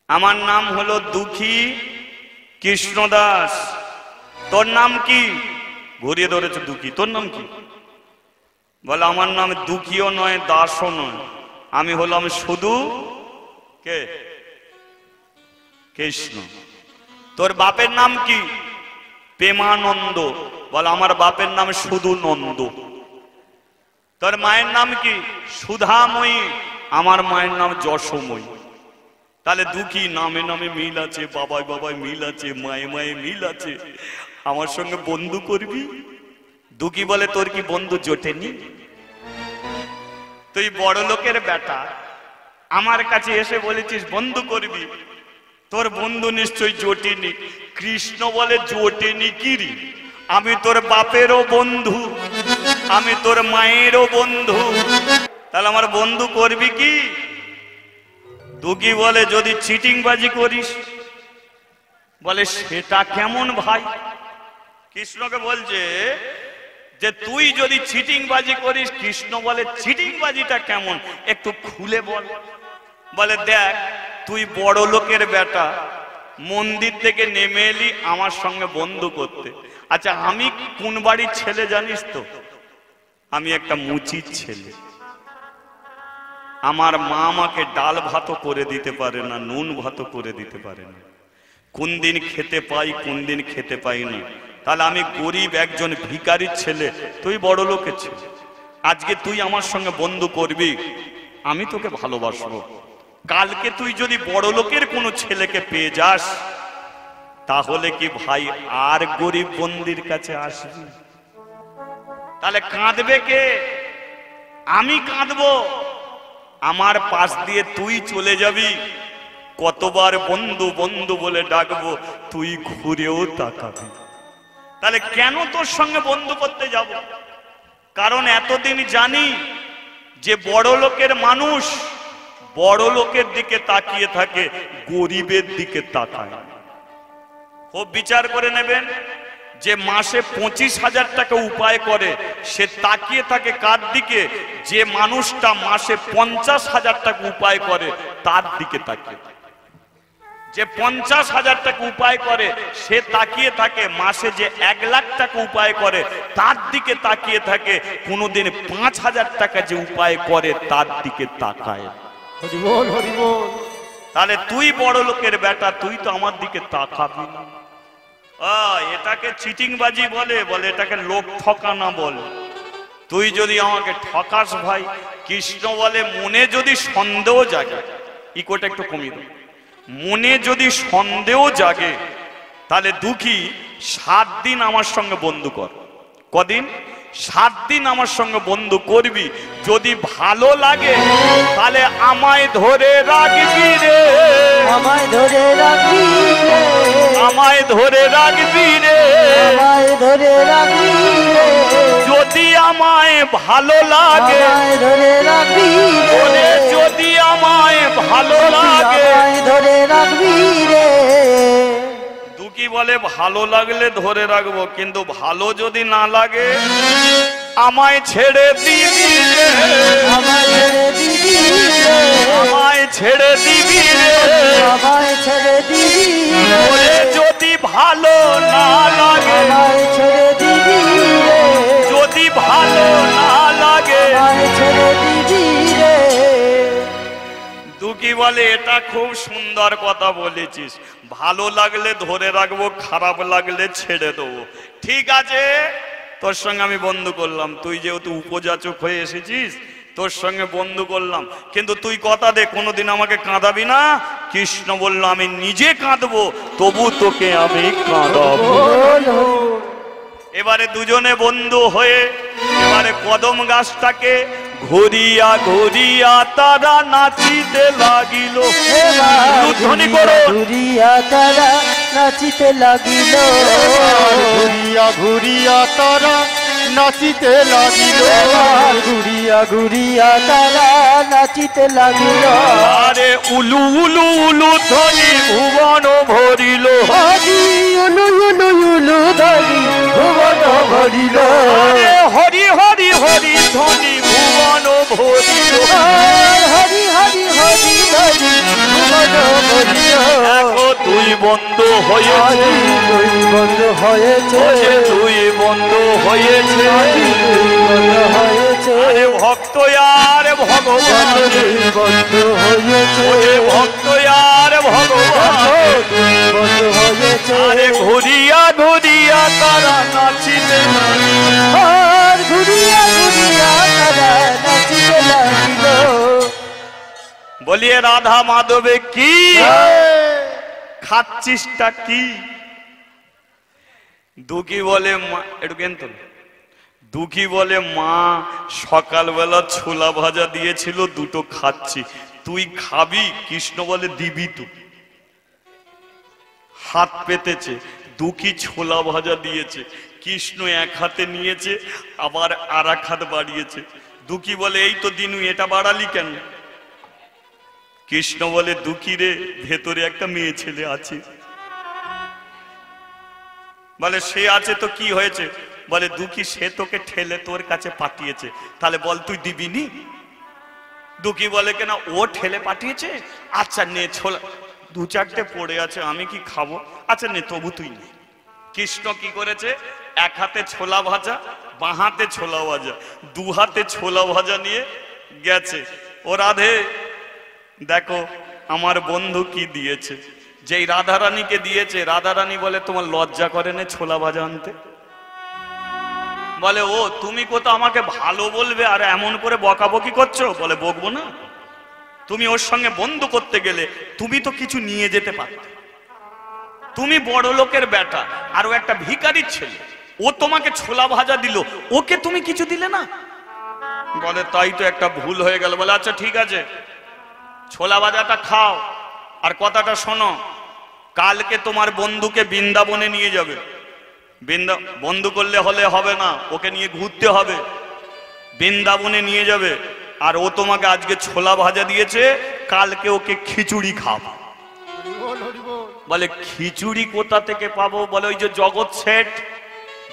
আমার নাম হলো দুঃখী কৃষ্ণদাস। তোর নাম কি? ঘুরিয়ে ধরেছে দুঃখী। তোর নাম কি? বলে আমার নাম দুঃখীও নয়, দাসও নয়, আমি হলাম শুধু কে? কৃষ্ণ। তোর বাপের নাম কি? প্রেমানন্দ। বলে আমার বাপের নাম শুধু নন্দ। তোর মায়ের নাম কি? সুধাময়ী। আমার মায়ের নাম যশোময়ী। তাহলে দুঃখী নামে নামে মিল আছে, বাবায় বাবায় মিল আছে, মায়ে মায়ে মিল আছে। আমার সঙ্গে বন্ধু করবি? দুঃখী বলে তোর কি বন্ধু জোটেনি? তুই বড় লোকের বেটা, আমার কাছে এসে বলেছিস বন্ধু করবি, তোর বন্ধু নিশ্চয়ই জোটেনি। কৃষ্ণ বলে জোটেনি কিরি, আমি তোর বাপেরও বন্ধু, আমি তোর মায়েরও বন্ধু, তাহলে আমার বন্ধু করবি কি? দুঃখী বলে যদি চিটিংবাজি করিস। বলে সেটা কেমন ভাই? কৃষ্ণকে বলছে যে তুই যদি চিটিংবাজি করিস। কৃষ্ণ বলে চিটিংবাজিটা কেমন, একটু খুলে বল। বলে দেখ, তুই বড় লোকের বেটা, মন্দির থেকে নেমে এলি আমার সঙ্গে বন্ধু করতে। আচ্ছা, আমি কোন বাড়ির ছেলে জানিস তো? আমি একটা মুচির ছেলে। আমার মা আমাকে ডাল ভাতও করে দিতে পারে না, নুন ভাতও করে দিতে পারে না। কোন দিন খেতে পাই, কোন দিন খেতে পাই না। তাহলে আমি গরিব একজন ভিখারির ছেলে, তুই বড় লোকের ছেলে। আজকে তুই আমার সঙ্গে বন্ধু করবি, আমি তোকে ভালোবাসবো। কালকে তুই যদি বড় লোকের কোনো ছেলেকে পেয়ে যাস, তাহলে কি ভাই আর গরিব বন্দির কাছে আসবি? তাহলে কাঁদবে কে? আমি কাঁদবো। আমার পাশ দিয়ে তুই চলে যাবি, কতবার বন্ধু বন্ধু বলে ডাকবো, তুই ঘুরেও তাকাবি। তাহলে কেন তোর সঙ্গে বন্ধু করতে যাব? কারণ এতদিন জানি যে বড় লোকের মানুষ বড় লোকের দিকে তাকিয়ে থাকে, গরিবের দিকে তাকায়। খুব বিচার করে নেবেন। যে মাসে 25,000 টাকা উপায় করে, সে তাকিয়ে থাকে কার দিকে? যে মানুষটা মাসে 50,000 টাকা উপায় করে তার দিকে তাকিয়ে। যে 50,000 টাকা উপায় করে সে তাকিয়ে থাকে মাসে যে 1 লাখ টাকা উপায় করে তার দিকে তাকিয়ে থাকে, কোনোদিন 5,000 টাকা যে উপায় করে তার দিকে তাকায়। হরি বল হরি বল। তাহলে তুই বড় লোকের বেটা, তুই তো আমার দিকে তাকাবি না। এটাকে চিটিংবাজি বলে, বলে এটাকে লোক ঠকানা বলে। তুই যদি আমাকে ঠকাস ভাই, কৃষ্ণ বলে মনে যদি সন্দেহ জাগে, ইকোটা একটু কমিয়ে দাও, মনে যদি সন্দেহ জাগে তাহলে দুঃখী 7 দিন আমার সঙ্গে বন্ধু কর। কদিন? 7 দিন আমার সঙ্গে বন্ধু করবি। যদি ভালো লাগে তাহলে আমায় ধরে রাখবি রে, আমায় ধরে রাখবি রে, আমায় ধরে রাখবি রে, আমায় ধরে রাখবি রে, যদি আমায় ভালো লাগে, আমায় ধরে রাখবি রে, যদি আমায় ভালো লাগে, আমায় ধরে রাখবি রে। দুঃখী বলে ভালো লাগলে ধরে রাখবো, কিন্তু ভালো যদি না লাগে আমায় ছেড়ে দিবি রে, আমায় ছেড়ে দিবি রে, আমায় ছেড়ে দিবি রে, আমায় ছেড়ে দিবি রে, ওরে যদি ভালো না লাগে, আমায় ছেড়ে দিবি রে, যদি ভালো না লাগে, আমায় ছেড়ে দিবি রে। দুঃখী বলে এটা খুব সুন্দর কথা বলেছিস, ভালো লাগলে ধরে রাখবো, খারাপ লাগলে ছেড়ে দেবো। ঠিক আছে, তোর সঙ্গে আমি বন্ধু করলাম, তুই যেহেতু উপযাচক হয়ে এসেছিস তোর সঙ্গে বন্ধু করলাম, কিন্তু তুই কথা দে কোনোদিন আমাকে কাঁদাবি না। কৃষ্ণ বলল আমি নিজে কাঁদবো, তবু তোকে আমি কাঁদাবো। এবারে দুজনে বন্ধু হয়ে এবারে কদম গাছটাকে ঘুরিয়া ঘুরিয়া তারা নাচিতে লাগিল। ধ্বনি করো। ঘুরিয়া তারা নাচিতে লাগিল, ঘুরিয়া ঘুরিয়া তারা নাচিতে লাগিল, ঘুরিয়া ঘুরিয়া তারা নাচিতে লাগিল। আরে উলু উলু উলু ধ্বনি ভুবন ভরিল, হরি উলু উলু উলু ধরি ভুবন ভরিল, আরে হরি হরি হরি ধ্বনি ভুবন ভরিল। হরি হরি হরি ধরি ভুবন ভরিল। দেখো তুই বন্ধ হয়েছে, দুই বন্ধ হয়েছে, তুই বন্ধ হয়েছে, বন্ধ হয়েছে, আরে ভক্ত আর ভগবান, বন্ধ হয়েছে, ভক্ত আর ভগবান, বন্ধ হয়েছে। আরে ঘুরিয়া ঘুরিয়া তারা নাচিতে আর ঘুরিয়া ঘুরিয়া তারা নাচিতে লাগিল। বলিয়ে রাধা মাধবে কি খাচ্ছিসটা কি? দুঃখী বলে মা, একটু কেন দুঃখী বলে মা সকালবেলা ছোলা ভাজা দিয়েছিল, দুটো খাচ্ছি, তুই খাবি? কৃষ্ণ বলে দিবি তো। হাত পেতেছে, দুঃখী ছোলা ভাজা দিয়েছে, কৃষ্ণ এক হাতে নিয়েছে আবার আর এক হাত বাড়িয়েছে। দুঃখী বলে এই তো দিনু, এটা বাড়ালি কেন? কৃষ্ণ বলে দুঃখী রে, ভেতরে একটা মেয়ে ছেলে আছে। বলে সে আছে তো কি হয়েছে? বলে দুঃখী সে তোকে ঠেলে তোর কাছে পাঠিয়েছে, তাহলে বল তুই দিবি নি? দুঃখী বলে কেন, ও ঠেলে পাঠিয়েছে, আচ্ছা নে ছোলা, 2-4টে পড়ে আছে আমি কি খাবো, আচ্ছা নে তবু তুই নে। কৃষ্ণ কি করেছে, এক হাতে ছোলা ভাজা, বাঁ হাতে ছোলা ভাজা, 2 হাতে ছোলা ভাজা নিয়ে গেছে। ও রাধে দেখো আমার বন্ধু কি দিয়েছে। যেই রাধারানীকে দিয়েছে, রাধারানী বলে তোমার লজ্জা করে না ছোলা ভাজা আনতে? বলে ও তুমি কোথাও আমাকে ভালো বলবে আর এমন করে বকাবকি করছো? বলে বকবো না, তুমি ওর সঙ্গে বন্ধু করতে গেলে তুমি তো কিছু নিয়ে যেতে পারতে। তুমি বড় লোকের বেটা আর ও একটা ভিখারির ছেলে, ও তোমাকে ছোলা ভাজা দিল, ওকে তুমি কিছু দিলে না? বলে তাই তো একটা ভুল হয়ে গেল। বলে আচ্ছা ঠিক আছে, ছোলা ভাজাটা খাও, আর কথাটা শোনো, কালকে তোমার বন্ধুকে বৃন্দাবনে নিয়ে যাবে। বন্ধু করলে হলে হবে না, ওকে নিয়ে ঘুরতে হবে, বৃন্দাবনে নিয়ে যাবে। আর ও তোমাকে আজকে ছোলা ভাজা দিয়েছে, কালকে ওকে খিচুড়ি খাবো। হরি বল হরি বল। বলে খিচুড়ি কোথা থেকে পাবো? বলে ওই যে জগৎ শেঠ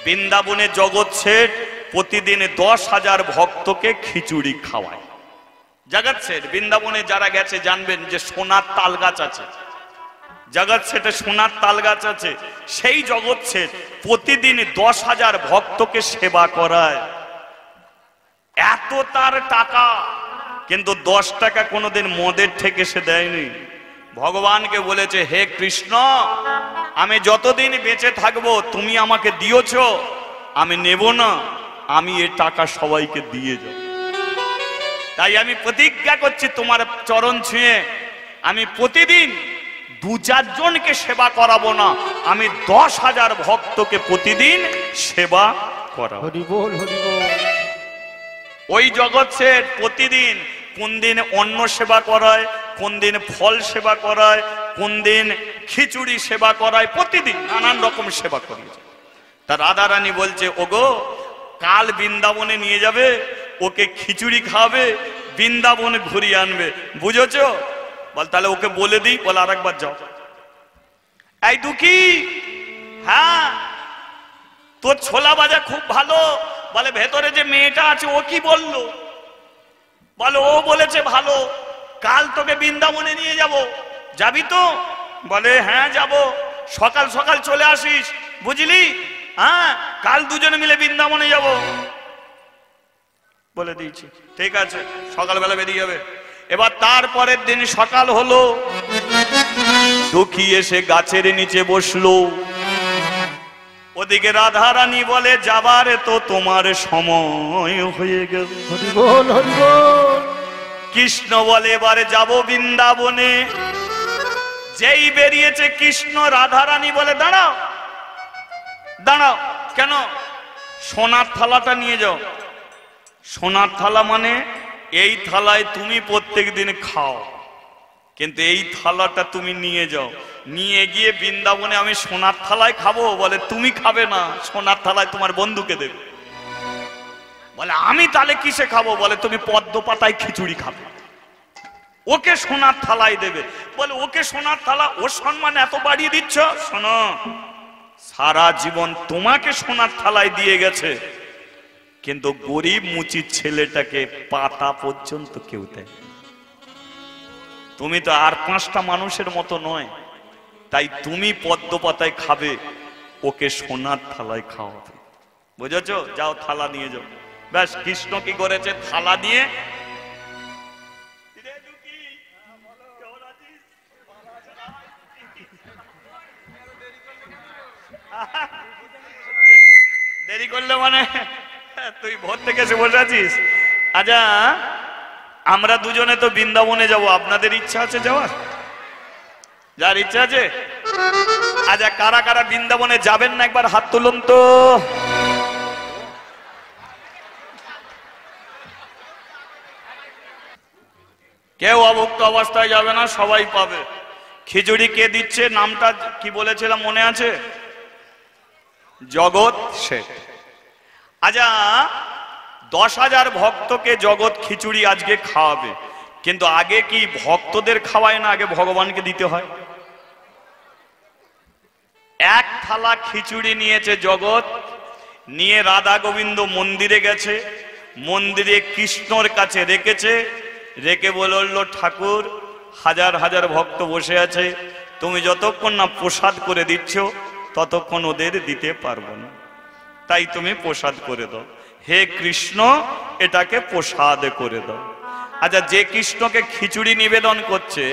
বৃন্দাবনে জগৎ শেঠ প্রতিদিন 10,000 ভক্তকে খিচুড়ি খাওয়ায়। জগৎ শেঠ বৃন্দাবনে যারা গেছে জানবেন যে সোনার তাল গাছ আছে, জগৎ শেঠে সোনার তাল গাছ আছে। সেই জগৎ শেঠ প্রতিদিন 10,000 ভক্তকে সেবা করায়। এত তার টাকা, কিন্তু 10 টাকা কোনোদিন মদের থেকে সে দেয়নি। ভগবানকে বলেছে, হে কৃষ্ণ, আমি যতদিন বেঁচে থাকবো তুমি আমাকে দিয়েছ, আমি নেব না, আমি এ টাকা সবাইকে দিয়ে যাব। তাই আমি প্রতিজ্ঞা করছি তোমার চরণ ছুঁয়ে আমি প্রতিদিন 2-4 জনকে সেবা করাবো না, আমি 10,000 ভক্তকে প্রতিদিন সেবা করাবো। হরি বল হরি বল। ওই জগৎ শেঠ প্রতিদিন কোন দিন অন্ন সেবা করায়, কোন দিন ফল সেবা করায়, কোন দিন খিচুড়ি সেবা করায়, প্রতিদিন নানান রকম সেবা করিয়েছে। তা রাধারানী বলছে, ওগো কাল বৃন্দাবনে নিয়ে যাবে, ওকে খিচুড়ি খাওয়াবে, বৃন্দাবনে ঘুরিয়ে আনবে, বুঝেছ? বল তাহলে ওকে বলে দিই। বলে আরেকবার যাও। এই দুঃখী, হ্যাঁ তোর ছোলা ভাজা খুব ভালো। বলে ভেতরে যে মেয়েটা আছে ও কি বললো? বলে ও বলেছে ভালো, কাল তোকে বৃন্দাবনে নিয়ে যাব, যাবি তো? বলে হ্যাঁ যাব, সকাল সকাল চলে আসিস, বুঝলি? হ্যাঁ কাল দুজনে মিলে বৃন্দাবনে যাব। বলে দিয়েছি, ঠিক আছে, সকালবেলা বেরিয়ে যাবে। এবার তারপরের দিন সকাল হলো, দুঃখী এসে গাছের নিচে বসলো। ওদিকে রাধারানী বলে, যাবার তো তোমার সময় হয়ে গেল। হরি বল হরি বল। কৃষ্ণ বলে, এবারে যাব বৃন্দাবনে। যেই বেরিয়েছে কৃষ্ণ, রাধারানী বলে, দাঁড়াও দাঁড়াও। কেন? সোনার থালাটা নিয়ে যাও। সোনার থালা মানে এই থালায় তুমি প্রত্যেক দিন খাও, কিন্তু এই থালাটা তুমি নিয়ে যাও। নিয়ে গিয়ে বৃন্দাবনে আমি সোনার থালায় খাবো। বলে তুমি খাবে না, সোনার থালায় তোমার বন্ধুকে দেবে। বলে আমি তাহলে কিসে খাবো? বলে তুমি পদ্ম পাতায় খিচুড়ি খাবে, ওকে সোনার থালায় দেবে। বলে ওকে সোনার থালা, ওর সম্মান এত বাড়িয়ে দিচ্ছ? শোনো, সারা জীবন তোমাকে সোনার থালায় দিয়ে গেছে, কিন্তু গরিব মুচির ছেলেটাকে পাতা পর্যন্ত কেউ দেয়। তুমি তো আর 5টা মানুষের মতো নয়, তাই তুমি পদ্ম পাতায় খাবে, ওকে সোনার থালায় খাওয়াবে। বুঝেছো? যাও থালা নিয়ে যাও। ব্যাস, কৃষ্ণ কি করেছে? থালা নিয়ে দেরি করলে মানে তুই ভোর থেকে এসে বসে আছিস। আচ্ছা, আমরা দুজনে তো বৃন্দাবনে যাব, আপনাদের ইচ্ছা আছে যাওয়ার? যার ইচ্ছা আছে? আচ্ছা, কারা কারা বৃন্দাবনে যাবেন না একবার হাত তুলুন তো। কেউ অভুক্ত অবস্থায় যাবে না, সবাই পাবে। খিচুড়ি কে দিচ্ছে? নামটা কি বলেছিলাম মনে আছে? জগৎ শেঠ। আচ্ছা, 10,000 ভক্তকে জগৎ খিচুড়ি আজকে খাওয়াবে, কিন্তু আগে কি ভক্তদের খাওয়ায় না, আগে ভগবানকে দিতে হয়? এক থালা খিচুড়ি নিয়েছে জগৎ, নিয়ে রাধা গোবিন্দ মন্দিরে গেছে, মন্দিরে কৃষ্ণর কাছে রেখেছে, রেখে বলল, ঠাকুর হাজার হাজার ভক্ত বসে আছে, তুমি যতক্ষণ না প্রসাদ করে দিচ্ছ ততক্ষণ ওদের দিতে পারবো না, তাই তুমি প্রসাদ করে দাও। হে কৃষ্ণ, এটাকে প্রসাদ করে দাও। আচ্ছা, যে কৃষ্ণকে খিচুড়ি নিবেদন করছে,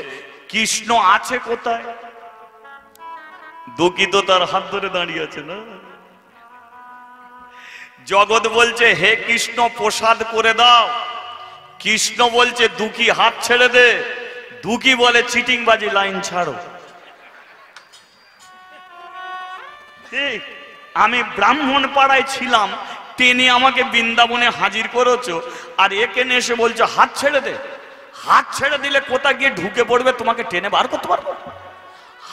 কৃষ্ণ আছে কোথায়? দুঃখী তো তার হাত ধরে দাঁড়িয়ে আছে না। জগৎ বলছে, হে কৃষ্ণ প্রসাদ করে দাও। কৃষ্ণ বলছে, দুঃখী হাত ছেড়ে দে। দুঃখী বলে, চিটিংবাজি, লাইন ছাড়ো। আমি ব্রাহ্মণ পাড়ায় ছিলাম, টেনে আমাকে বৃন্দাবনে হাজির করেছো, আর এখানে এসে বলছো হাত ছেড়ে দে। হাত ছেড়ে দিলে কোথা গিয়ে ঢুকে পড়বে, তোমাকে টেনে বার করতে পারবো?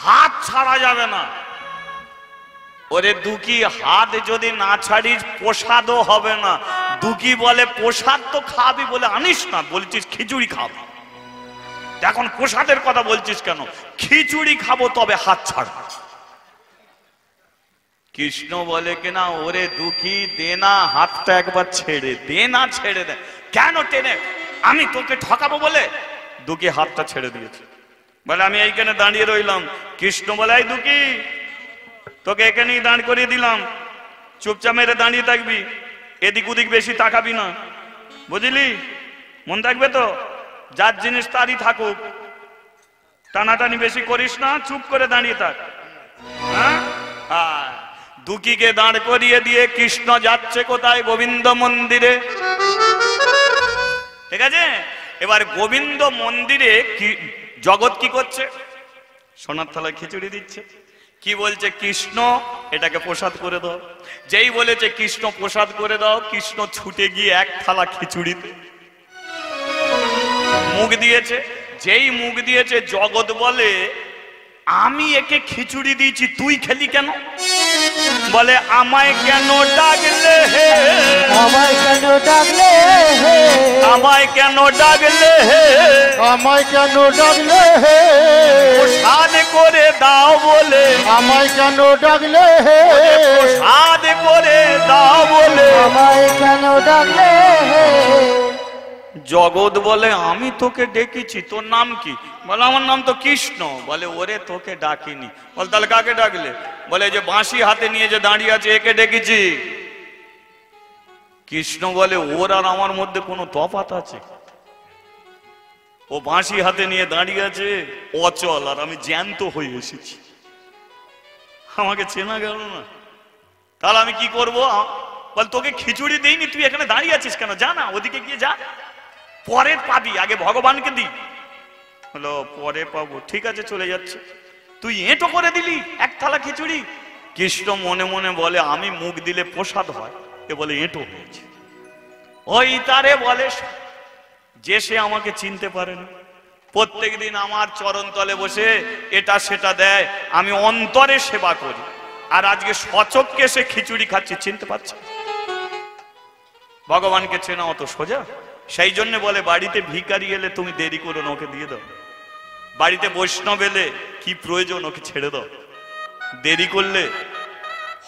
হাত ছাড়া যাবে না। ওরে দুঃখী, হাত যদি না ছাড়িস প্রসাদও হবে না। দুঃখী বলে, প্রসাদ তো খাবি বলে আনিস না, বলছিস খিচুড়ি খাবো। এখন প্রসাদের কথা বলছিস কেন? খিচুড়ি খাবো, তবে হাত ছাড়। কৃষ্ণ বলে কিনা, ওরে দুঃখী, দে না হাতটা একবার ছেড়ে দে, না ছেড়ে দে। কেন টেনে? আমি তোকে ঠকাবো বলে। দুঃখী হাতটা ছেড়ে দিয়েছে, বলে আমি এইখানে দাঁড়িয়ে রইলাম। কৃষ্ণ বলে, এই দুঃখী, তোকে এখানেই দাঁড় করিয়ে দিলাম, চুপচাপ মেরে দাঁড়িয়ে থাকবি, এদিক ওদিক বেশি তাকাবি না, বুঝলি? মন থাকবে তো? যার জিনিস তারই থাকুক, টানাটানি বেশি করিস না, চুপ করে দাঁড়িয়ে থাক। হ্যাঁ, দুঃখীকে দাঁড় করিয়ে দিয়ে কৃষ্ণ যাচ্ছে কোথায়? গোবিন্দ মন্দিরে। ঠিক আছে, এবার গোবিন্দ মন্দিরে জগৎ কি করছে? সোনার থালায় খিচুড়ি দিচ্ছে। কি বলছে? কৃষ্ণ এটাকে প্রসাদ করে দাও। যেই বলেছে কৃষ্ণ প্রসাদ করে দাও, কৃষ্ণ ছুটে গিয়ে এক থালা খিচুড়িতে মুখ দিয়েছে। যেই মুখ দিয়েছে, জগৎ বলে, আমি একে খিচুড়ি দিয়েছি, তুই খেলি কেন? বলে, আমায় কেন ডাকলে হে, আমায় কেন ডাকলে হে, আমায় কেন ডাকলে হে, আমায় কেন ডাকলে হে, প্রসাদ করে দাও বলে, আমায় কেন ডাকলে হে, প্রসাদ করে দাও বলে, আমায় কেন ডাকলে হে। জগৎ বলে, আমি তোকে ডেকেছি, তোর নাম কি? বলে, আমার নাম তো কৃষ্ণ। বলে, ওরে তোকে ডাকিনি। বলে, তাহলে কাকে ডাকলে? বলে, যে বাঁশি হাতে নিয়ে যে দাঁড়িয়ে আছে, একে ডেকেছি। কৃষ্ণ বলে, ওর আর আমার মধ্যে কোনো তফাৎ আছে? ও বাঁশি হাতে নিয়ে দাঁড়িয়ে আছে অচল, আর আমি জ্যান্ত হয়ে এসেছি, আমাকে চেনা গেল না, তাহলে আমি কি করব? বল, তোকে খিচুড়ি দেইনি, তুই এখানে দাঁড়িয়ে আছিস কেন? যা না, ওদিকে গিয়ে যা, পরে পাবি, আগে ভগবানকে দি। হলো, পরে পাবো, ঠিক আছে, চলে যাচ্ছে। তুই এঁটো করে দিলি এক থালা খিচুড়ি। কৃষ্ণ মনে মনে বলে, আমি মুখ দিলে প্রসাদ হয়, এ বলে এঁটো হয়েছে। ওই তারে বলে যে সে আমাকে চিনতে পারে না, প্রত্যেক দিন আমার চরণ তলে বসে এটা সেটা দেয়, আমি অন্তরে সেবা করি, আর আজকে সচক্ষে সে খিচুড়ি খাচ্ছি, চিনতে পারছে? ভগবানকে চেনা অত সোজা? সেই জন্য বলে, বাড়িতে ভিখারি এলে তুমি দেরি করো না, ওকে দিয়ে দাও। বাড়িতে বৈষ্ণব এলে কি প্রয়োজন, ওকে ছেড়ে দাও। দেরি করলে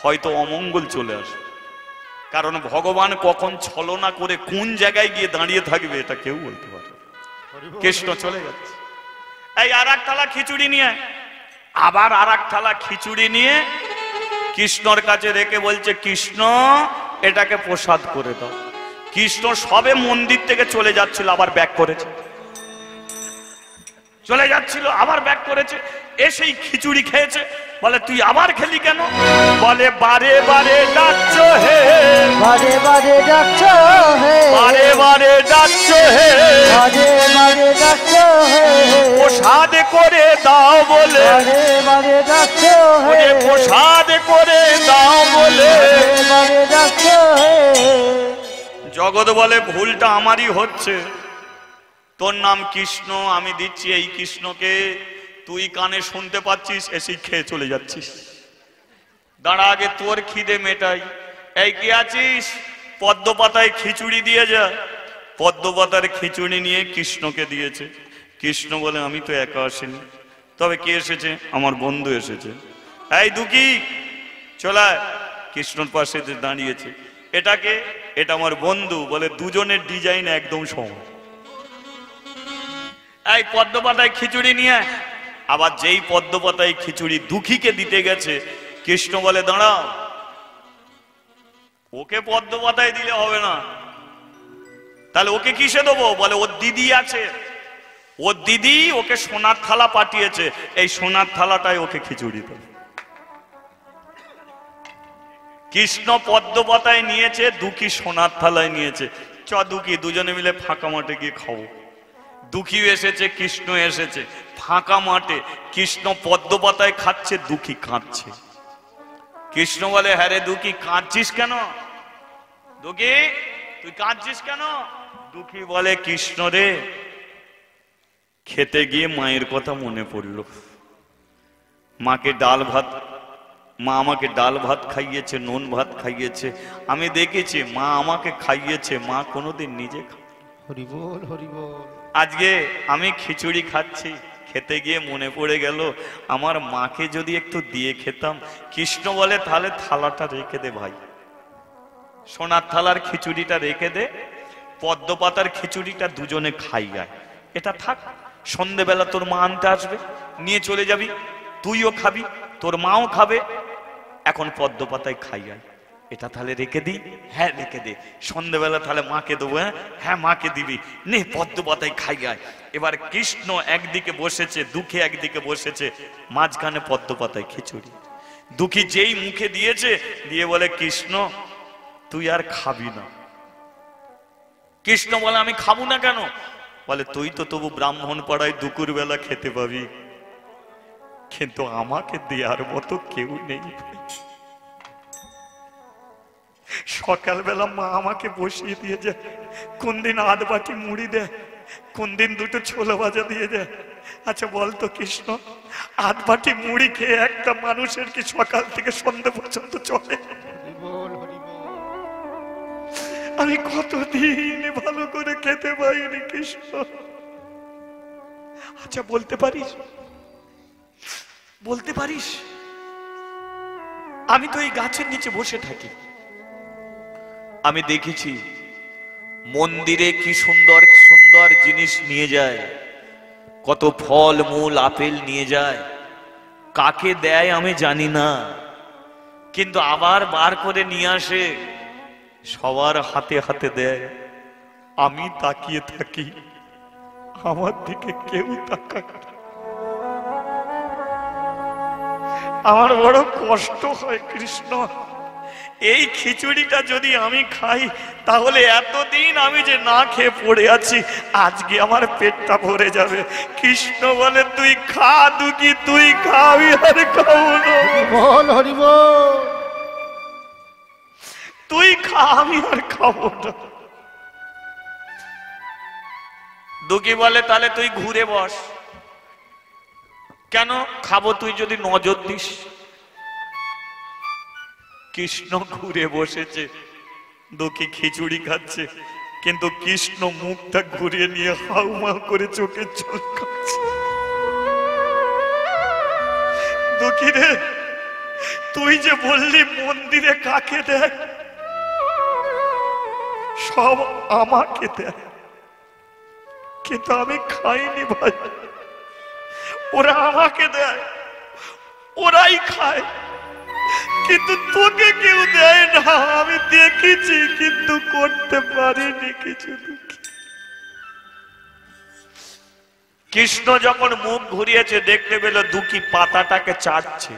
হয়তো অমঙ্গল চলে আসে, কারণ ভগবান কখন ছলনা করে কোন জায়গায় গিয়ে দাঁড়িয়ে থাকবে এটা কেউ বলতে পারে। কৃষ্ণ চলে যাচ্ছে। এই আর এক থালা খিচুড়ি নিয়ে, আবার আর এক থালা খিচুড়ি নিয়ে কৃষ্ণর কাছে রেখে বলছে, কৃষ্ণ এটাকে প্রসাদ করে দাও। কৃষ্ণ সবে মন্দির থেকে চলে যাচ্ছিল, আবার ব্যাক করেছে, চলে যাচ্ছিল আবার ব্যাক করেছে, এসেই খিচুড়ি খেয়েছে। বলে, তুই আবার খেলি কেন? বলে, বারে বারে ডাকছো হে, বারে বারে ডাকছো হে, বারে বারে ডাকছো হে, বারে বারে ডাকছো হে, প্রসাদ করে দাও বলে, বারে বারে ডাকছো হে, ওরে প্রসাদ করে দাও বলে। বারে বারে ডাকছো হে। জগৎ বলে, ভুলটা আমারই হচ্ছে, তোর নাম কৃষ্ণ, আমি দিচ্ছি এই কৃষ্ণকে, তুই কানে শুনতে পাচ্ছিস, এসে খেয়ে চলে যাচ্ছিস। দাঁড়া, আগে তোর খিদে মেটাই। এই কি আছিস? পদ্ম পাতায় খিচুড়ি দিয়ে যা। পদ্ম পাতার খিচুড়ি নিয়ে কৃষ্ণকে দিয়েছে। কৃষ্ণ বলে, আমি তো একা আসিনি, তবে কে এসেছে? আমার বন্ধু এসেছে। এই দুঃখী, চলায়। কৃষ্ণর পাশে দাঁড়িয়েছে, এটাকে, এটা আমার বন্ধু। বলে, দুজনের ডিজাইন একদম সমান। এই পদ্ম পাতায় খিচুড়ি নিয়ে, আবার যেই পদ্ম পাতায় খিচুড়ি দুঃখীকে দিতে গেছে, কৃষ্ণ বলে, দাঁড়াও, ওকে পদ্ম পাতায় দিলে হবে না, তাহলে ওকে কিসে দেবো? বলে, ওর দিদি আছে, ওর দিদি ওকে সোনার থালা পাঠিয়েছে, এই সোনার থালাটাই ওকে খিচুড়ি দেবে। কৃষ্ণ পদ্ম পাতায় নিয়েছে, দুঃখী সোনার থালায় নিয়েছে। চ দুঃখী, দুজনে মিলে ফাঁকা মাঠে গিয়ে খাবো। দুঃখী এসেছে, কৃষ্ণ এসেছে, ফাঁকা মাঠে কৃষ্ণ পদ্ম পাতায় খাচ্ছে, দুঃখী কাঁদছে। কৃষ্ণ বলে, হ্যাঁ রে দুঃখী, কাঁদছিস কেন? দুঃখী, তুই কাঁদছিস কেন? দুঃখী বলে, কৃষ্ণ রে, খেতে গিয়ে মায়ের কথা মনে পড়লো। মাকে ডাল ভাত, মা আমাকে ডাল ভাত খাইয়েছে, নুন ভাত খাইয়েছে, আমি দেখেছি মা আমাকে খাইয়েছে, মা কোনোদিন নিজে খায়। হরি বল, হরি বল। আজকে আমি খিচুড়ি খাচ্ছি, খেতে গিয়ে মনে পড়ে গেল আমার মাকে যদি একটু দিয়ে খেতাম। কৃষ্ণ বলে তাহলে থালাটা রেখে দে ভাই, সোনার থালার খিচুড়িটা রেখে দে, পদ্ম পাতার খিচুড়িটা দুজনে খাই গায়, এটা থাক। সন্ধেবেলা তোর মা আনতে আসবে, নিয়ে চলে যাবি, তুইও খাবি, তোর মাও খাবে, এখন পদ্ম পাতায় খাই গায়, এটা তাহলে রেখে দিই। হ্যাঁ রেখে দে, সন্ধেবেলা তাহলে মাকে দেবো। হ্যাঁ হ্যাঁ মাকে দিবি, নে পদ্ম পাতায় খাই গায়। এবার কৃষ্ণ একদিকে বসেছে, দুঃখী একদিকে বসেছে, মাঝখানে পদ্ম পাতায় খিচুড়ি। দুঃখী যেই মুখে দিয়েছে, দিয়ে বলে কৃষ্ণ তুই আর খাবি না। কৃষ্ণ বলে আমি খাবো না কেন? বলে তুই তো তবু ব্রাহ্মণ পাড়ায় দুপুর বেলা খেতে পাবি, কিন্তু আমাকে দেওয়ার মতো কেউ নেই। সকালবেলা মা আমাকে বসিয়ে দিয়ে যায়, কোন দিন আধ বাটি মুড়ি দেয়, কোন দিন দুটো ছোলা ভাজা দিয়ে দেয়। আচ্ছা বলতো কৃষ্ণ, আধ বাটি মুড়ি খেয়ে একটা মানুষের কি সকাল থেকে সন্ধ্যা পর্যন্ত চলে? আমি কতদিন ভালো করে খেতে পাইনি কৃষ্ণ। আচ্ছা বলতে পারিস, বলতে পারিস আমি তো এই গাছের নিচে বসে থাকি, আমি দেখেছি মন্দিরে কি সুন্দর সুন্দর জিনিস নিয়ে যায়, কত ফল মূল আপেল নিয়ে যায়, কাকে দেয় আমি জানি না, কিন্তু আবার বার করে নিয়ে আসে, সবার হাতে হাতে দেয়। আমি তাকিয়ে থাকি, আমার দিকে কেউ তাকায় না। আমার বড় কষ্ট হয় কৃষ্ণ, এই খিচুড়িটা যদি আমি খাই তাহলে এতদিন আমি যে না খেয়ে পড়ে আছি, আজকে আমার পেটটা ভরে যাবে। কৃষ্ণ বলে তুই খা দুঃখী, তুই খাবি আর খাবো না, বল হরি বল, তুই খা আমি আর খাবো না। দুঃখী বলে তাহলে তুই ঘুরে বস। কেন খাবো তুই যদি নজর দিস? কৃষ্ণ ঘুরে বসেছে, দুঃখী খিচুড়ি খাচ্ছে, কিন্তু কৃষ্ণ মুখটা ঘুরিয়ে নিয়ে হাউমাউ করে চোখের জল খাচ্ছে। দুঃখী রে, তুই যে বললি মন্দিরে কাকে দেয়, সব আমাকে দেয়, কিন্তু আমি খাইনি ভাই। ওরা আমাকে দেয়, ওরাই খায়, কিন্তু তোকে কেউ দেয় না। আমি দেখেছি কিন্তু করতে পারিনি কিছু। কৃষ্ণ যখন মুখ ঘুরিয়েছে, দেখতে পেল দুঃখী পাতাটাকে চাটছে,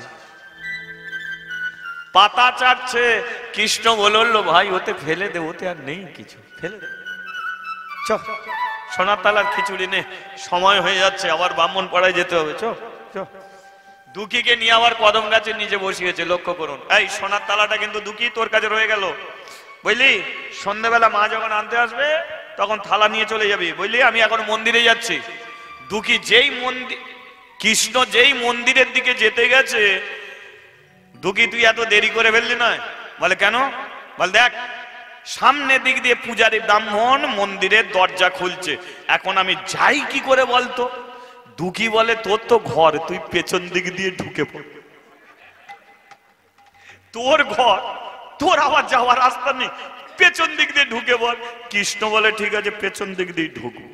পাতা চাটছে। কৃষ্ণ বলল ভাই ওতে ফেলে দে, ওতে আর নেই কিছু, ফেলে দে, চল সোনার তালার খিচুড়ি নে, সময় হয়ে যাচ্ছে, আবার ব্রাহ্মণ পাড়ায় যেতে হবে, চল চল। দুঃখীকে নিয়ে আবার কদম গাছের নিচে বসিয়েছে, লক্ষ্য করুন। এই সোনার তালাটা কিন্তু দুঃখী তোর কাছে রয়ে গেল, বুঝলি? সন্ধ্যাবেলা মা যখন আনতে আসবে তখন থালা নিয়ে চলে যাবি, বুঝলি? আমি এখন মন্দিরে যাচ্ছি। দুঃখী যেই মন্দির, কৃষ্ণ যেই মন্দিরের দিকে যেতে গেছে, দুঃখী তুই এত দেরি করে ফেললি না? বলে কেন? বল দেখ সামনের দিক দিয়ে পূজারী ব্রাহ্মণ মন্দিরের দরজা খুলছে, এখন আমি যাই কি করে বলতো? দুঃখী বলে তোর তো ঘর, তুই পেছন দিক দিয়ে ঢুকে পড়, তোর ঘর, তোর আবার যাওয়ার রাস্তা নেই, পেছন দিক দিয়ে ঢুকে পড়। কৃষ্ণ বলে ঠিক আছে পেছন দিক দিয়ে ঢুকবো।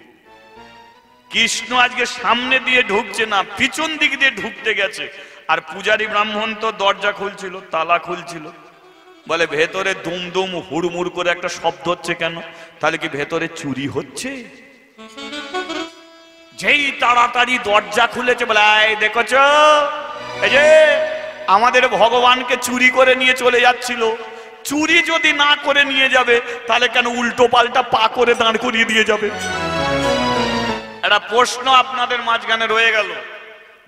কৃষ্ণ আজকে সামনে দিয়ে ঢুকছে না, পিছন দিক দিয়ে ঢুকতে গেছে। আর পূজারী ব্রাহ্মণ তো দরজা খুলছিল, তালা খুলছিল। বলে ভেতরে দুম দুম হুড়মুড় করে একটা শব্দ হচ্ছে কেন? তাহলে কি ভেতরে চুরি হচ্ছে? যেই তাড়াতাড়ি দরজা খুলেছে, বলে এই দেখছ, এই যে আমাদের ভগবানকে চুরি করে নিয়ে চলে যাচ্ছিল। চুরি যদি না করে নিয়ে যাবে তাহলে কেন উল্টো পাল্টা পা করে দাঁড় করিয়ে দিয়ে যাবে? একটা প্রশ্ন আপনাদের মাঝখানে রয়ে গেল।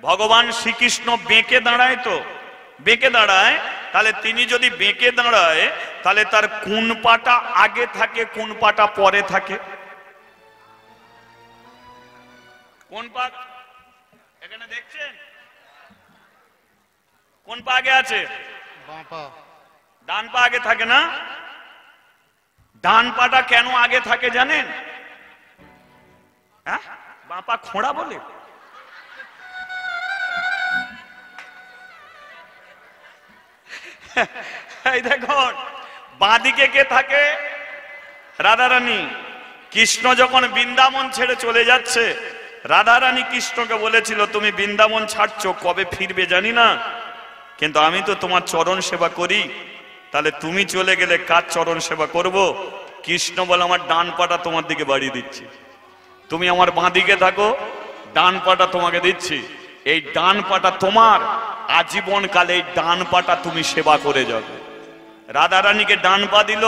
ভগবান শ্রীকৃষ্ণ বেঁকে দাঁড়ায় তো, বেঁকে দাঁড়ায়, তাহলে তিনি যদি বেঁকে দাঁড়ায় তাহলে তার কোন পাটা আগে থাকে, কোন পাটা পরে থাকে? কোন পা এখানে দেখছেন? কোন পা আগে আছে? ডান পা আগে থাকে না? ডান পাটা কেন আগে থাকে জানেন? হ্যাঁ, বাঁ পা খোঁড়া বলে। এই দেখুন, বাঁদিকে কে থাকে? রাধারানী। কৃষ্ণ যখন বৃন্দাবন ছেড়ে চলে যাচ্ছে, রাধারানী কৃষ্ণকে বলেছিল তুমি বৃন্দাবন ছাড়ছো, কবে ফিরবে জানি না, কিন্তু আমি তো তোমার চরণ সেবা করি, তাহলে তুমি চলে গেলে কার চরণ সেবা করব? কৃষ্ণ বলে আমার ডান পাটা তোমার দিকে বাড়িয়ে দিচ্ছি, তুমি আমার বাঁ দিকে থাকো, ডান পাটা তোমাকে দিচ্ছি, এই ডান পাটা তোমার, আজীবন কালে এই ডান পাটা তুমি সেবা করে যাবে। রাধারানীকে ডান পা দিল,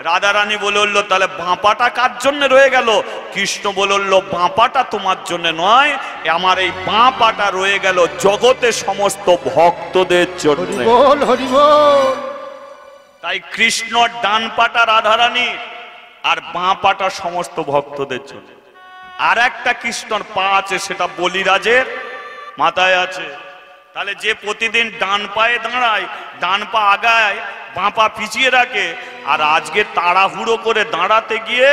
রাধারানী বলে উঠলো তাহলে বাঁ পাটা কার জন্য রয়ে গেল? কৃষ্ণ বলে উঠলো বাঁ পাটা তোমার জন্য নয়, আমার এই বাঁ পাটা রয়ে গেল জগতে সমস্ত ভক্তদের জন্য। হরিবোল হরিবোল। তাই কৃষ্ণ ডান পাটা রাধারানী, আর বাঁ পাটা সমস্ত ভক্তদের জন্য। আর একটা কৃষ্ণর পা আছে, সেটা বলিরাজের মাথায় আছে। তাহলে যে প্রতিদিন ডান পায়ে দাঁড়ায়, ডান পা আগায়, বাঁ পা পিছিয়ে রাখে, আর আজকে তাড়াহুড়ো করে দাঁড়াতে গিয়ে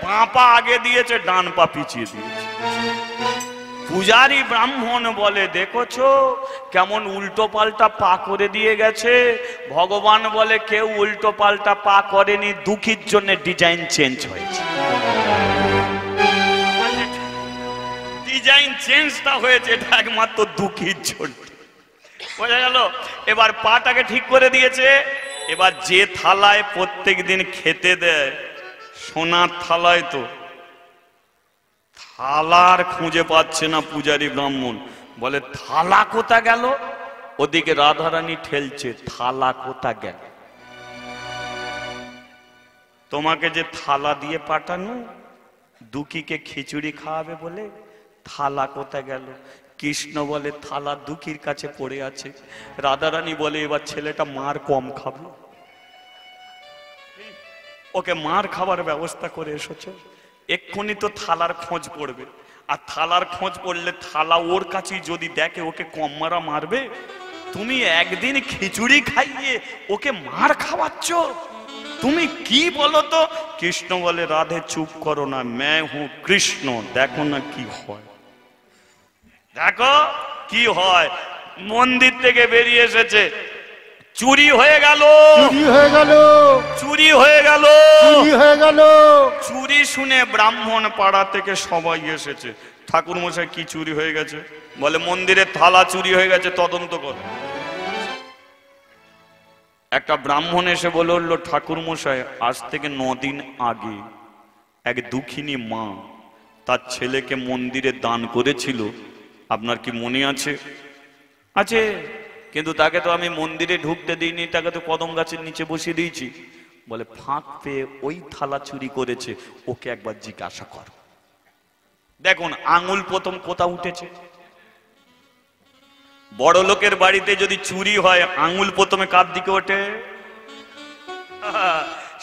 বাঁ পা আগে দিয়েছে, ডান পা পিছিয়ে দিয়েছে। পূজারী ব্রাহ্মণ বলে দেখছো কেমন উল্টো পাল্টা পা করে দিয়ে গেছে? ভগবান বলে কেউ উল্টো পাল্টা পা করেনি, দুঃখীর জন্য ডিজাইন চেঞ্জ হয়েছে। ডিজাইন চেঞ্জটা হয়েছে, এটা একমাত্র দুঃখীর জন্য। বোঝা গেল? এবার পাটাকে ঠিক করে দিয়েছে। এবার যে থালায় প্রত্যেক দিন খেতে দেয়, সোনার থালায়, তো থালার খুঁজে পাচ্ছে না পূজারী ব্রাহ্মণ, বলে থালা কোথা গেল? ওদিকে রাধারানী ঠেলছে, থালা কোথা গেল? তোমাকে যে থালা দিয়ে পাঠানো, দুঃখীকে খিচুড়ি খাওয়াবে বলে, থালা কোথা গেল? কৃষ্ণ বলে থালা দুঃখীর কাছে পড়ে আছে। রাধারানী বলে এবার ছেলেটা মার কম খাবে, ওকে মার খাবার ব্যবস্থা করে এসেছো, এক্ষুনি তো থালার খোঁজ পড়বে, আর থালার খোঁজ পড়লে থালা ওর কাছেই যদি দেখে ওকে কম মারা মারবে। তুমি একদিন খিচুড়ি খাইয়ে ওকে মার খাওয়াচ্ছ, তুমি কি বলো তো? কৃষ্ণ বলে রাধে চুপ করো না, मैं हूं কৃষ্ণ, দেখো না কি হয়, দেখো কি হয়। মন্দির থেকে বেরিয়ে এসেছে, চুরি হয়ে গেল, চুরি হয়ে গেল, চুরি হয়ে গেল, চুরি হয়ে গেল। চুরি শুনে ব্রাহ্মণ পাড়া থেকে সবাই এসেছে। ঠাকুর মশাই কি চুরি হয়ে গেছে? বলে মন্দিরের থালা চুরি হয়ে গেছে, তদন্ত কর। একটা ব্রাহ্মণ এসে বলে উঠলো ঠাকুর মশাই, আজ থেকে 9 দিন আগে এক দুঃখিনী মা তার ছেলেকে মন্দিরে দান করেছিল, আপনার কি মনে আছে? আছে, কিন্তু তাকে তো আমি মন্দিরে ঢুকতে দিইনি, তাকে তো কদম গাছের নিচে বসিয়ে দিয়েছি। বলে ফাঁক পেয়ে ওই থালা চুরি করেছে, ওকে একবার জিজ্ঞাসা কর। দেখুন আঙুল প্রথম কোথা উঠেছে? বড় লোকের বাড়িতে যদি চুরি হয়, আঙুল প্রথমে কার দিকে ওঠে?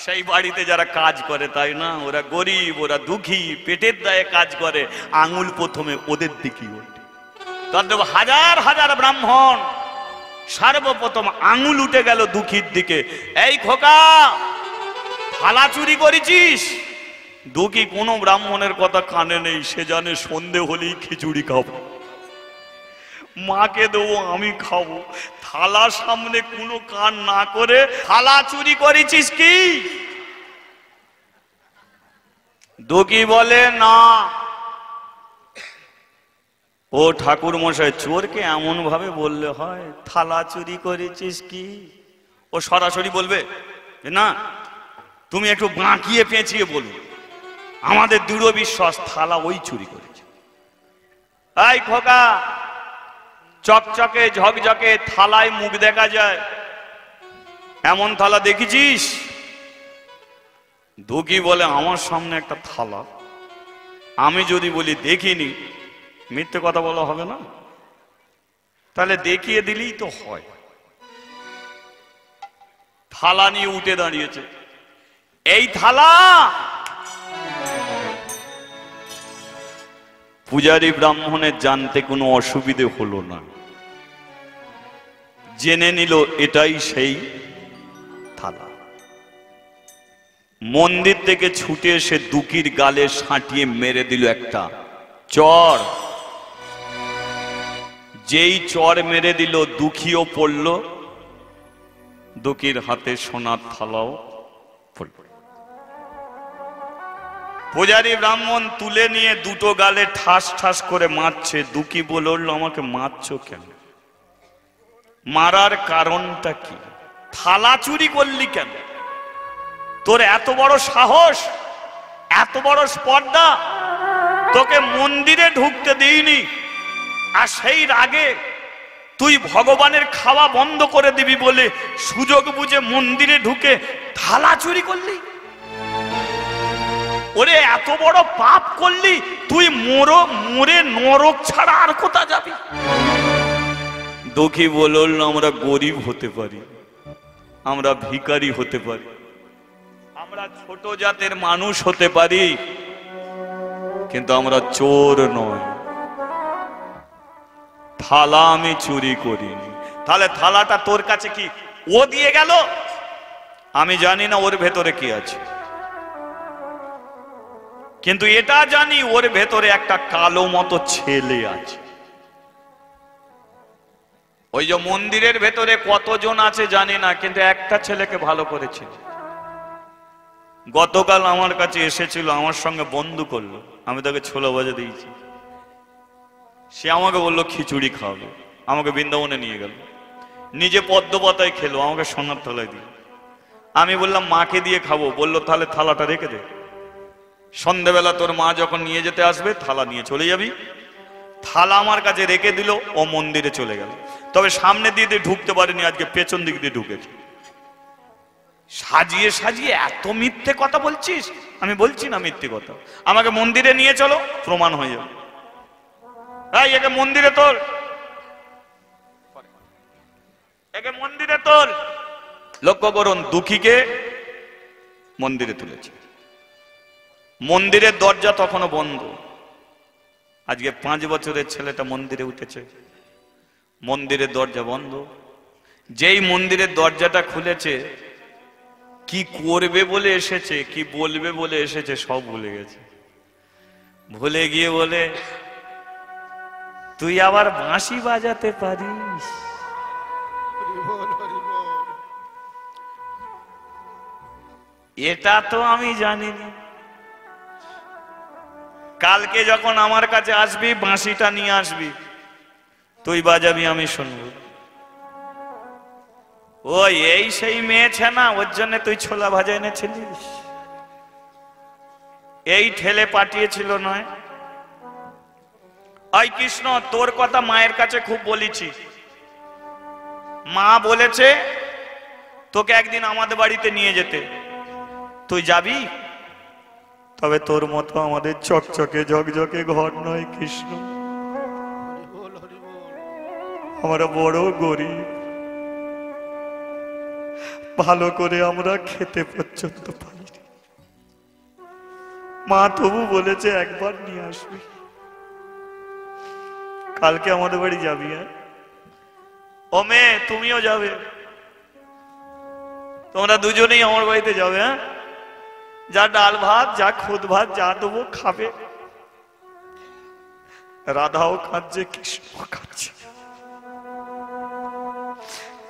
সেই বাড়িতে যারা কাজ করে, তাই না? ওরা গরিব, ওরা দুঃখী, পেটের দায়ে কাজ করে, আঙুল প্রথমে ওদের দিকে ওঠে। হাজার হাজার ব্রাহ্মণ, সর্বপ্রথম আঙুল উঠে গেল দুঃখীর দিকে। এই খোকা, থালা চুরি করেছিস? দুঃখী কোনো ব্রাহ্মণের কথা কানে নেই, সে জানে সন্ধে হলেই খিচুড়ি খাবো, মাকে দেবো, আমি খাবো। থালা সামনে কোনো কান না করে থালা চুরি করেছিস কি? দুঃখী বলে না। ও ঠাকুর মশাই, চোরকে এমন ভাবে বললে হয়? থালা চুরি করেছিস কি? ও সরাসরি বলবে না, তুমি একটু বাঁকিয়ে পেঁচিয়ে বলুন। আমাদের দৃঢ় বিশ্বাস থালা ওই চুরি করেছে। এই খোকা, চকচকে ঝকঝকে থালায় মুখ দেখা যায়, এমন থালা দেখেছিস? দুঃখী বলে আমার সামনে একটা থালা, আমি যদি বলি দেখিনি, মিথ্যে কথা বলা হবে না? তাহলে দেখিয়ে দিলেই তো হয়। থালা নিয়ে উঠে দাঁড়িয়েছে, এই থালা। পূজারী ব্রাহ্মণের জানতে কোনো অসুবিধে হলো না, জেনে নিল এটাই সেই থালা। মন্দির থেকে ছুটে এসে দুঃখীর গালে সাঁটিয়ে মেরে দিল একটা চর। যেই চর মেরে দিল, দুঃখীও পড়ল, দুঃখীর হাতে সোনার থালাও পড়ল। পূজারী ব্রাহ্মণ তুলে নিয়ে দুটো গালে ঠাস ঠাস করে মারছে। দুঃখী বলে উঠল, আমাকে মারছো কেন? মারার কারণটা কি? থালা চুরি করলি কেন? তোর এত বড় সাহস, এত বড় স্পর্ধা, তোকে মন্দিরে ঢুকতে দিইনি, আর সেই রাগে তুই ভগবানের খাওয়া বন্ধ করে দিবি বলে সুযোগ বুঝে মন্দিরে ঢুকে থালা চুরি করলি? ওরে এত বড় পাপ করলি, তুই মরে নরক ছাড়া আর কোথা যাবি? দুঃখী বলল, আমরা গরিব হতে পারি, আমরা ভিখারি হতে পারি, আমরা ছোট জাতের মানুষ হতে পারি, কিন্তু আমরা চোর নয়। থালা আমি চুরি করিনি। তাহলে থালাটা তোর কাছে কি ও দিয়ে গেল? আমি জানি না ওর ভেতরে কি আছে, কিন্তু এটা জানি ওর ভেতরে একটা কালো মতো ছেলে আছে। ওই যে মন্দিরের ভেতরে কতজন আছে জানি না, কিন্তু একটা ছেলেকে ভালো করেছে। গতকাল আমার কাছে এসেছিল, আমার সঙ্গে বন্ধু করলো, আমি তাকে ছোলা ভাজা দিয়েছি। সে আমাকে বললো খিচুড়ি খাওয়াবে, আমাকে বৃন্দাবনে নিয়ে গেল, নিজে পদ্ম পাতায় খেলো, আমাকে সোনার থালায় দিল। আমি বললাম মাকে দিয়ে খাবো, বললো তাহলে থালাটা রেখে দে, সন্ধ্যেবেলা তোর মা যখন নিয়ে যেতে আসবে থালা নিয়ে চলে যাবি। থালা আমার কাছে রেখে দিল, ও মন্দিরে চলে গেল। তবে সামনে দিয়ে ঢুকতে পারেনি, আজকে পেছন দিক দিয়ে ঢুকেছে। সাজিয়ে সাজিয়ে এত মিথ্যে কথা বলছিস? আমি বলছি না মিথ্যে কথা, আমাকে মন্দিরে নিয়ে চলো, প্রমাণ হয়ে যাবে। একে মন্দিরে তোল, একে মন্দিরে তোল। লক্ষ্য করুন, দুঃখীকে মন্দিরে তুলেছে। মন্দিরের দরজা তখনও বন্ধ। আজকে 5 বছরের ছেলেটা মন্দিরে উঠেছে, মন্দিরের দরজা বন্ধ। যেই মন্দিরের দরজাটা খুলেছে, কি করবে বলে এসেছে, কি বলবে বলে এসেছে, সব ভুলে গেছে। ভুলে গিয়ে বলে, তুই আবার বাঁশি বাজাতে পারিস? এটা তো আমি জানিনি। কালকে যখন আমার কাছে আসবি, বাঁশিটা নিয়ে আসবি, তুই বাজাবি, আমি শুনবো। ও এই সেই মেয়ে ছেনা, ওর জন্য তুই ছোলা ভাজা এনেছিলিস? এই ঠেলে পাঠিয়েছিল নয়? ওই কৃষ্ণ, তোর কথা মায়ের কাছে খুব বলেছি। মা বলেছে তোকে একদিন আমাদের বাড়িতে নিয়ে যেতে, তুই যাবি? তবে তোর মতো আমাদের চকচকে ঝকঝকে ঘর নয় কৃষ্ণ, আমরা বড় গরিব, ভালো করে আমরা খেতে পর্যন্ত পারি। মা তবু বলেছে একবার নিয়ে আসবি, কালকে আমাদের বাড়ি যাবি। হ্যাঁ ও মেয়ে, তুমিও যাবে, তোমরা দুজনেই আমার বাড়িতে যাবে। হ্যাঁ, যা ডাল ভাত, যা খুদ ভাত, যা দেবো খাবে। রাধাও খাচ্ছে, কৃষ্ণ খাচ্ছে।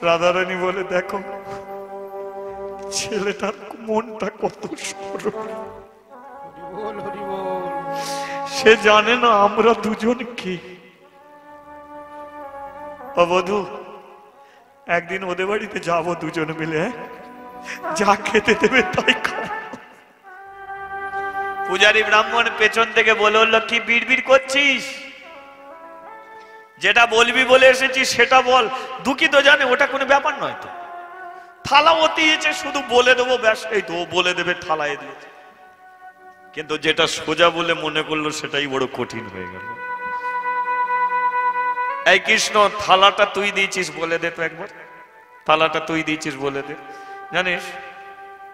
রাধারানী বলে, দেখো ছেলেটার মনটা কত সরল, সে জানে না আমরা দুজন কি। বধূ, একদিন ওদের বাড়িতে যাবো দুজনে মিলে, যা খেতে দেবে তাই খাবো। পূজারী ব্রাহ্মণ পেছন থেকে বলে উঠল, কি বিড়বিড় করছিস? যেটা বলবি বলে এসেছিস সেটা বল। দুঃখী তো জানে ওটা কোনো ব্যাপার নয়, তো থালা ও দিয়েছে, শুধু বলে দেবো, ব্যাস। এই তো বলে দেবে থালায় দিয়েছে, কিন্তু যেটা সোজা বলে মনে করলো সেটাই বড় কঠিন হয়ে গেল। এই কৃষ্ণ, থালাটা তুই দিয়েছিস বলে দে তো একবার, থালাটা তুই দিয়েছিস বলে দে। জানিস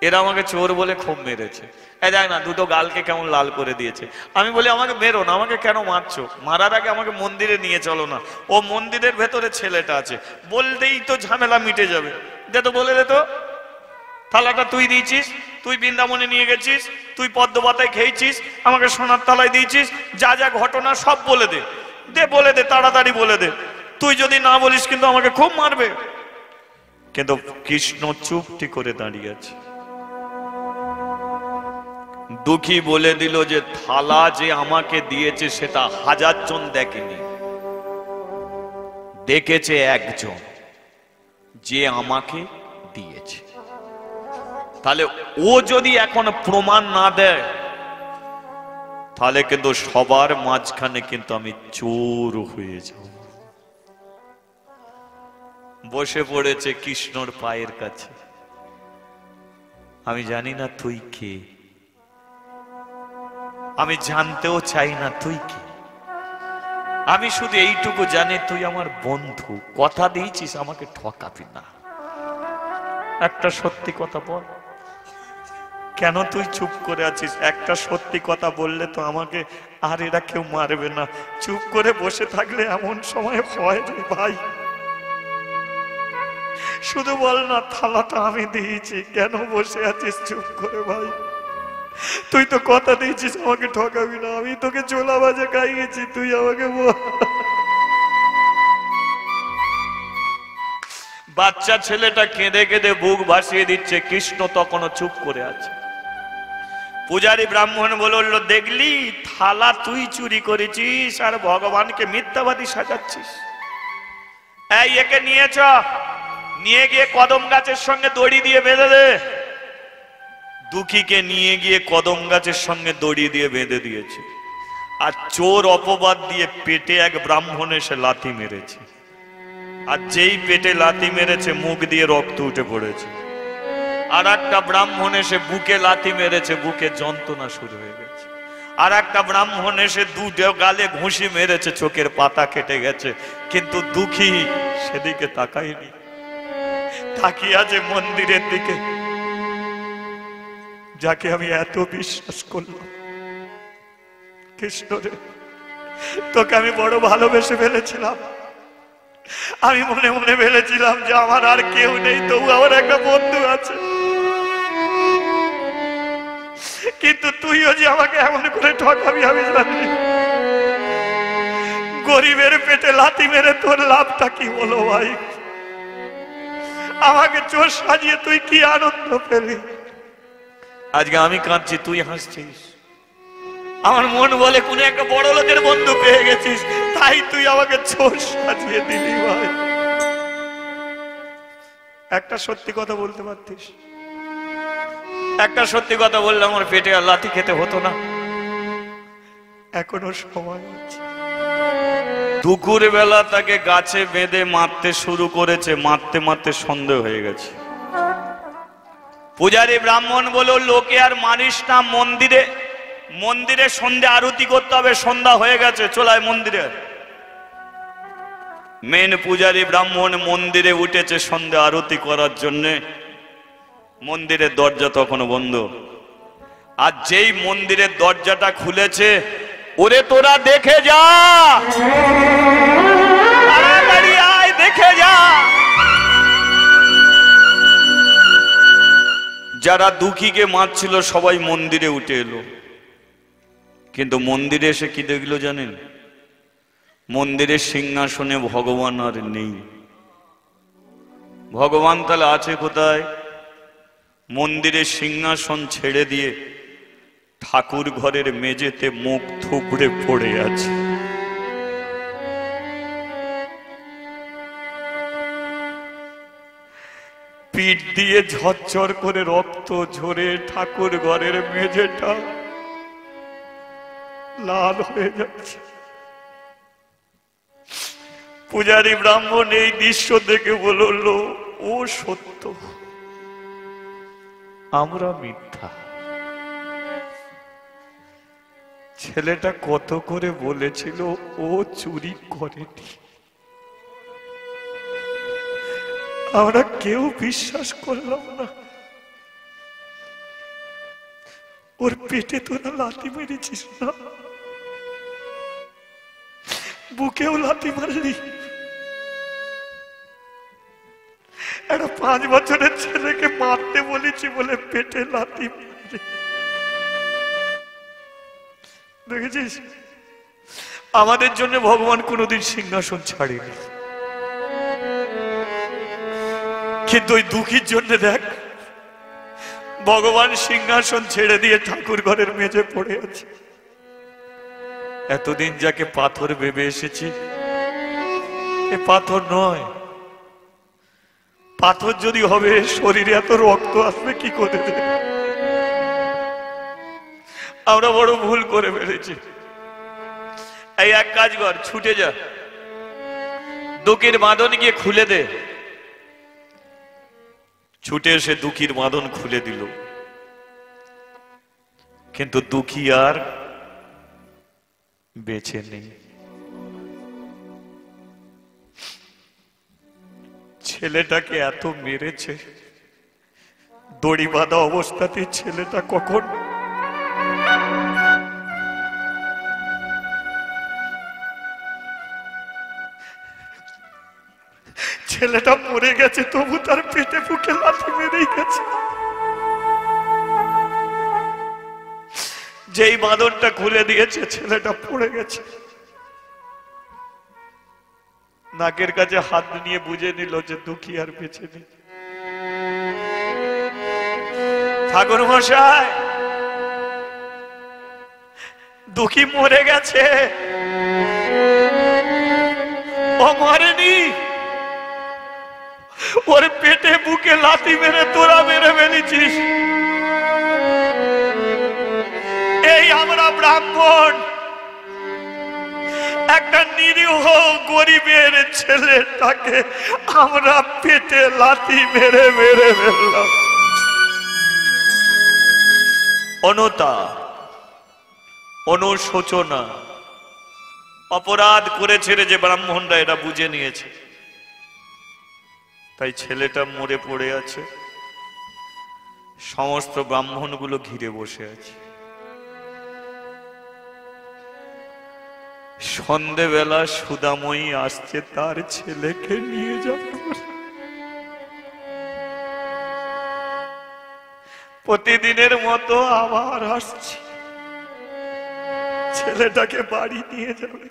এরা আমাকে চোর বলে খুব মেরেছে। এই দেখ না, দুটো গালকে কেমন লাল করে দিয়েছে। আমি বলি, আমাকে মেরো না, আমাকে কেন মারছো? মারার আগে আমাকে মন্দিরে নিয়ে চলো না। ও মন্দিরের ভেতরে ছেলেটা আছে, বলতেই তো ঝামেলা মিটে যাবে। দে তো, বলে দে তো। থালাটা তুই দিয়েছিস, তুই বৃন্দাবনে নিয়ে গেছিস, তুই পদ্ম পাতায় খেয়েছিস, আমাকে সোনার থালায় দিয়েছিস, যা যা ঘটনা সব বলে দে। দে, বলে দে, তাড়াতাড়ি বলে দে। তুই যদি না বলিস কিন্তু আমাকে খুব মারবে। কিন্তু কৃষ্ণ চুপটি করে দাঁড়িয়ে আছে। দুঃখী বলে দিল যে থালা যে আমাকে দিয়েছে সেটা 1000 জন দেখেনি, দেখেছে একজন, যে আমাকে দিয়েছে। তাহলে ও যদি এখন প্রমাণ না দেয়, তাহলে কিন্তু সবার মাঝখানে কিন্তু আমি চোর হয়ে যাব। বসে পড়েছে কৃষ্ণর পায়ের কাছে। আমি জানি না তুই কে, আমি জানতেও চাই না তুই কে, আমি শুধু এইটুকু জানি তুই আমার বন্ধু, কথা দিয়েছিস আমাকে ঠকাবি না। একটা সত্যি কথা বল, কেন তুই চুপ করে আছিস? একটা সত্যি কথা বললে তো আমাকে আর এরা কেউ মারবে না। চুপ করে বসে থাকলে এমন সময় হয় রে ভাই। শুধু বল না, থালাটা আমি দিয়েছি, কেন বসে আছিস চুপ করে ভাই? তুই তো কথা দিয়েছিস আমাকে ঠকাবি না, আমি তোকে চোলা বাজে খাইয়েছি, তুই আমাকে বল। বাচ্চা ছেলেটা কেঁদে কেঁদে বুক ভাসিয়ে দিচ্ছে, কৃষ্ণ তখনও চুপ করে আছে। পূজারী ব্রাহ্মণ বলল, দেখলি থালা তুই চুরি করেছিস আর ভগবানকে মিথ্যাবাদী সাজাচ্ছিস। এই একে নিয়েছ, নিয়ে গিয়ে কদম গাছের সঙ্গে দড়ি দিয়ে বেঁধে দে। দুঃখীকে নিয়ে গিয়ে কদম গাছের সঙ্গে দড়ি দিয়ে বেঁধে দিয়েছে। আর চোর অপবাদ দিয়ে পেটে এক ব্রাহ্মণ এসে লাথি মেরেছে। আর যেই পেটে লাথি মেরেছে মুখ দিয়ে রক্ত উঠে পড়েছে। আর একটা ব্রাহ্মণ এসে বুকে লাথি মেরেছে, বুকে যন্ত্রণা শুরু হয়ে গেছে। আর একটা ব্রাহ্মণ এসে দুটো গালে ঘুষি মেরেছে, চোখের পাতা কেটে গেছে। কিন্তু দুঃখী সেদিকে তাকায়নি, তাকিয়ে আছে মন্দিরের দিকে, যাকে আমি এত বিশ্বাস করলাম। কৃষ্ণ রে, তোকে আমি বড় ভালোবেসে ফেলেছিলাম। আমি মনে মনে ভেবেছিলাম যে আমার আর কেউ নেই, তবু আমার একটা বন্ধু আছে। কিন্তু তুইও যে আমাকে এমন করে ঠকাবি আমি জানি। গরিবের পেটে লাথি মেরে তোর লাভটা কি হলো ভাই? আমাকে চোর সাজিয়ে তুই কি আনন্দ পেলি? আজকে আমি কাঁদছি, তুই হাসছিস। আমার মন বলে কোন একটা বড় লোকের বন্ধু পেয়ে গেছিস, তাই তুই আমাকে চোর সাজিয়ে দিলি ভাই। একটা সত্যি কথা বলতে পারতিস? একটা সত্যি কথা বললে আমার পেটে আর লাথি খেতে হতো না। এখনো সময় আছে। দুপুর বেলা তাকে গাছে বেঁধে মারতে শুরু করেছে, মারতে মারতে সন্দেহ হয়ে গেছে। পূজারী ব্রাহ্মণ বলল, লোকে আর মারিস না, মন্দিরে মন্দিরে সন্ধ্যা আরতি করতে হবে, সন্ধ্যা হয়ে গেছে, চলায় মন্দিরে। মেন পূজারী ব্রাহ্মণ মন্দিরে উঠেছে সন্ধ্যা আরতি করার জন্য। মন্দিরের দরজা তখনও বন্ধ। আর যেই মন্দিরের দরজাটা খুলেছে, ওরে তোরা দেখে যা, তাড়াতাড়ি আয় দেখে যা। যারা দুঃখীকে মারছিল সবাই মন্দিরে উঠে এলো। কিন্তু মন্দিরে এসে কি দেখলো জানেন? মন্দিরের সিংহাসনে ভগবান আর নেই। ভগবান তাহলে আছে কোথায়? মন্দিরের সিংহাসন ছেড়ে দিয়ে ঠাকুর ঘরের মেঝেতে মুখ থুবড়ে পড়ে আছে। পিঠ দিয়ে ঝরঝর করে রক্ত ঝরে ঠাকুর ঘরের মেঝেটা লাল হয়ে যাচ্ছে। পূজারী ব্রাহ্মণ এই দৃশ্য দেখে বলল, ও সত্য, আমরা মিথ্যা। ছেলেটা কত করে বলেছিল ও চুরি করেনি, আমরা কেউ বিশ্বাস করলাম না। ওর পেটে তোরা লাথি মেরেছিস না, বুকেও লাথি মারলি। একটা 5 বছরের ছেলেকে মারতে বলেছি বলে পেটে লাথি মারলি। দেখেছিস, আমাদের জন্য ভগবান কোনোদিন সিংহাসন ছাড়েনি। কিন্তু ওই দুঃখীর জন্য দেখ, ভগবান সিংহাসন ছেড়ে দিয়ে ঠাকুর ঘরের মেঝে পড়ে আছে। এতদিন যাকে পাথর ভেবে এসেছি, এ পাথর নয়। পাথর যদি হবে, শরীরে এত রক্ত আসবে কি করে? আমরা বড় ভুল করে ফেলেছি। এই এক কাজ কর, ছুটে যা, দুঃখীর বাঁধন গিয়ে খুলে দে। ছুটে এসে দুঃখীর বাঁধন খুলে দিল, কিন্তু দুঃখী আর বেঁচে নেই। ছেলেটাকে এত মেরেছে, দড়ি বাঁধা অবস্থাতে ছেলেটা কখন ছেলেটা মরে গেছে, তবু তার পেটে বুকে লাথি মেরেই গেছে। যেই বাঁধনটা খুলে দিয়েছে, ছেলেটা পড়ে গেছে। নাকের কাছে হাত নিয়ে বুঝে নিল যে দুঃখী আর বেঁচে নেই। ঠাকুর মশাই, দুঃখী মরে গেছে, ও মরেনি। ওর পেটে বুকে লাথি মেরে তোরা মেরে ফেলেছিস। এই আমরা ব্রাহ্মণ, একটা নিরীহ গরিবের ছেলেটাকে আমরা পেটে লাথি মেরে মেরে ফেললাম। অনুতাপ, অনুশোচনা, অপরাধ করেছে যে ব্রাহ্মণরা এটা বুঝে নিয়েছে, তাই ছেলেটা মরে পড়ে আছে। সমস্ত ব্রাহ্মণগুলো ঘিরে বসে আছে। সন্ধেবেলা সুদাময়ী আসছে তার ছেলেকে নিয়ে যাবে। প্রতিদিনের মতো আবার আসছে, ছেলেটাকে বাড়ি নিয়ে যাবে।